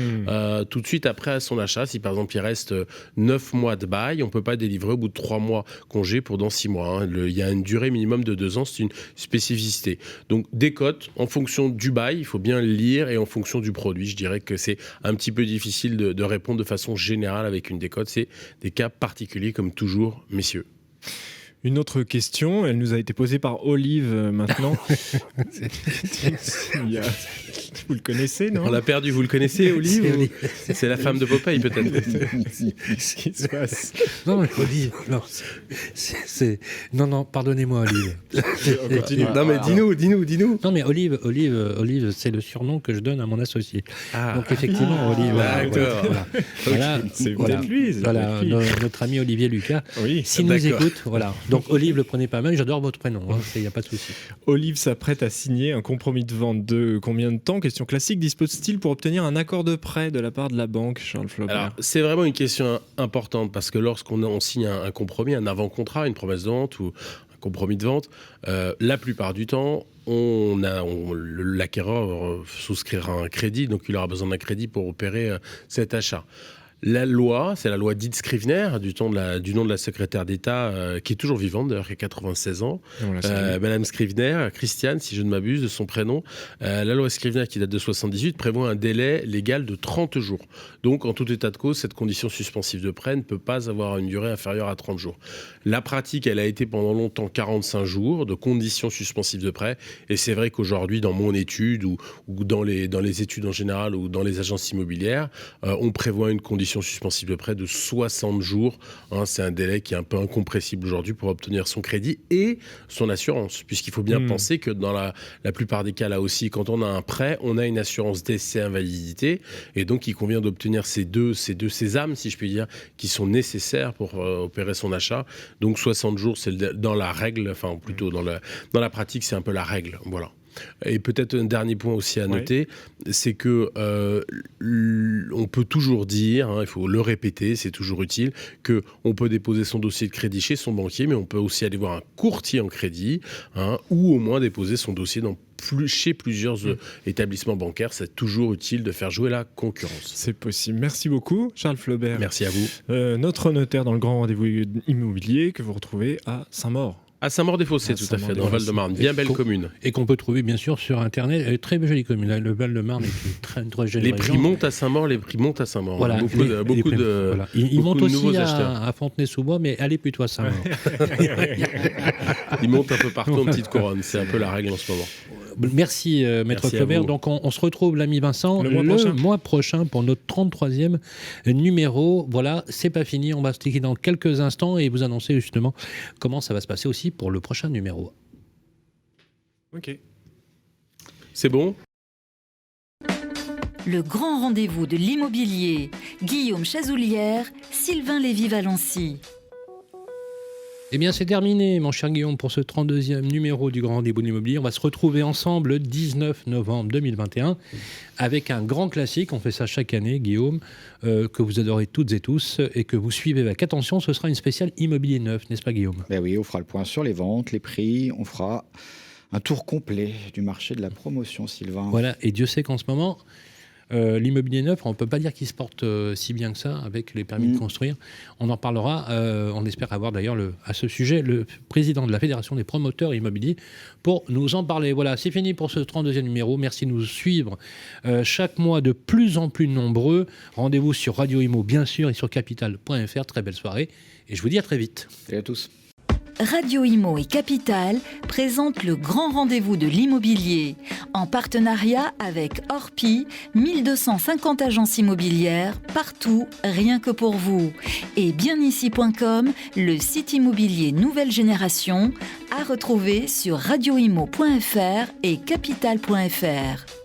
[SPEAKER 6] après son achat. Si par exemple il reste 9 mois de bail, on ne peut pas délivrer au bout de 3 mois congé pour dans 6 mois. Il y a une durée minimum de 2 ans, c'est une spécificité. Donc décote en fonction du bail, il faut bien le lire, et en fonction du produit. Je dirais que c'est un petit peu difficile de répondre de façon générale avec une décote. C'est des cas particuliers comme toujours, messieurs.
[SPEAKER 13] Une autre question, elle nous a été posée par Olive maintenant. Vous le connaissez, non ?
[SPEAKER 6] On l'a perdu, vous le connaissez, Olive ? C'est la femme de Popeye, peut-être.
[SPEAKER 13] Qu'est-ce qui se passe ?
[SPEAKER 2] Non, Olive, non, pardonnez-moi, Olive.
[SPEAKER 6] Non, mais dis-nous.
[SPEAKER 2] Non, mais Olive, c'est le surnom que je donne à mon associé. Donc effectivement, Olive.
[SPEAKER 6] D'accord.
[SPEAKER 2] Voilà,
[SPEAKER 13] c'est peut-être lui.
[SPEAKER 2] Voilà, notre ami Olivier Lucas.
[SPEAKER 13] Oui,
[SPEAKER 2] s'il nous écoute, voilà. Donc Olive, le prenez pas mal, j'adore votre prénom, il n'y a pas de souci.
[SPEAKER 13] Olive s'apprête à signer un compromis de vente de combien de temps ? Question classique, dispose-t-il pour obtenir un accord de prêt de la part de la banque, Charles Flaubert ?
[SPEAKER 6] Alors, c'est vraiment une question importante, parce que lorsqu'on signe un compromis, un avant-contrat, une promesse de vente ou un compromis de vente, la plupart du temps, l'acquéreur souscrira un crédit, donc il aura besoin d'un crédit pour opérer cet achat. La loi, c'est la loi dite Scrivener, du nom de la secrétaire d'État, qui est toujours vivante, d'ailleurs, qui a 96 ans. Madame Scrivener, Christiane, si je ne m'abuse de son prénom. La loi Scrivener, qui date de 78, prévoit un délai légal de 30 jours. Donc, en tout état de cause, cette condition suspensive de prêt ne peut pas avoir une durée inférieure à 30 jours. La pratique, elle a été pendant longtemps 45 jours de conditions suspensives de prêt. Et c'est vrai qu'aujourd'hui, dans mon étude ou dans les études en général ou dans les agences immobilières, on prévoit une condition suspensive de prêt de 60 jours. C'est un délai qui est un peu incompressible aujourd'hui pour obtenir son crédit et son assurance. Puisqu'il faut bien penser que dans la plupart des cas, là aussi, quand on a un prêt, on a une assurance décès invalidité. Et donc, il convient d'obtenir ces deux sésames, si je puis dire, qui sont nécessaires pour opérer son achat. Donc, 60 jours, c'est dans la règle, enfin, plutôt dans la pratique, c'est un peu la règle. Voilà. Et peut-être un dernier point aussi à noter, c'est que on peut toujours dire, il faut le répéter, c'est toujours utile, qu'on peut déposer son dossier de crédit chez son banquier, mais on peut aussi aller voir un courtier en crédit, ou au moins déposer son dossier chez plusieurs établissements bancaires. C'est toujours utile de faire jouer la concurrence.
[SPEAKER 13] C'est possible. Merci beaucoup, Charles Flaubert.
[SPEAKER 6] Merci à vous.
[SPEAKER 13] Notre notaire dans le grand rendez-vous immobilier que vous retrouvez à Saint-Maur.
[SPEAKER 6] À Saint-Maur-des-Fossés, tout à fait, dans le Val-de-Marne. Bien belle commune.
[SPEAKER 2] Et qu'on peut trouver, bien sûr, sur Internet. Très jolie commune. Le Val-de-Marne est une très jolie
[SPEAKER 6] région. Les prix montent à Saint-Maur,
[SPEAKER 2] Voilà,
[SPEAKER 6] beaucoup de
[SPEAKER 2] voilà. Ils montent aussi
[SPEAKER 6] nouveaux acheteurs.
[SPEAKER 2] à Fontenay-sous-Bois, mais allez plutôt à Saint-Maur.
[SPEAKER 6] Ils montent un peu partout en petite couronne. C'est un peu la règle en ce moment.
[SPEAKER 2] Merci, Maître Flaubert. Donc, on se retrouve, l'ami Vincent, le mois prochain pour notre 33e numéro. Voilà, c'est pas fini. On va se quitter dans quelques instants et vous annoncer justement comment ça va se passer aussi pour le prochain numéro.
[SPEAKER 13] Ok.
[SPEAKER 6] C'est bon ?
[SPEAKER 1] Le grand rendez-vous de l'immobilier. Guillaume Chazoulière, Sylvain Lévy-Valency.
[SPEAKER 2] Eh bien, c'est terminé, mon cher Guillaume, pour ce 32e numéro du Grand Rendez-vous de l'immobilier. On va se retrouver ensemble le 19 novembre 2021 avec un grand classique. On fait ça chaque année, Guillaume, que vous adorez toutes et tous et que vous suivez avec attention. Ce sera une spéciale immobilier neuf, n'est-ce pas, Guillaume ?
[SPEAKER 20] Ben oui, on fera le point sur les ventes, les prix. On fera un tour complet du marché de la promotion, Sylvain.
[SPEAKER 2] Voilà, et Dieu sait qu'en ce moment... l'immobilier neuf, on ne peut pas dire qu'il se porte si bien que ça avec les permis de construire. On en parlera. On espère avoir d'ailleurs à ce sujet le président de la Fédération des promoteurs immobiliers pour nous en parler. Voilà, c'est fini pour ce 32e numéro. Merci de nous suivre chaque mois de plus en plus nombreux. Rendez-vous sur Radio Imo, bien sûr, et sur capital.fr. Très belle soirée. Et je vous dis à très vite.
[SPEAKER 20] Salut à tous.
[SPEAKER 1] Radio Imo et Capital présentent le grand rendez-vous de l'immobilier en partenariat avec Orpi, 1250 agences immobilières partout, rien que pour vous. Et bienici.com, le site immobilier nouvelle génération à retrouver sur radioimo.fr et capital.fr.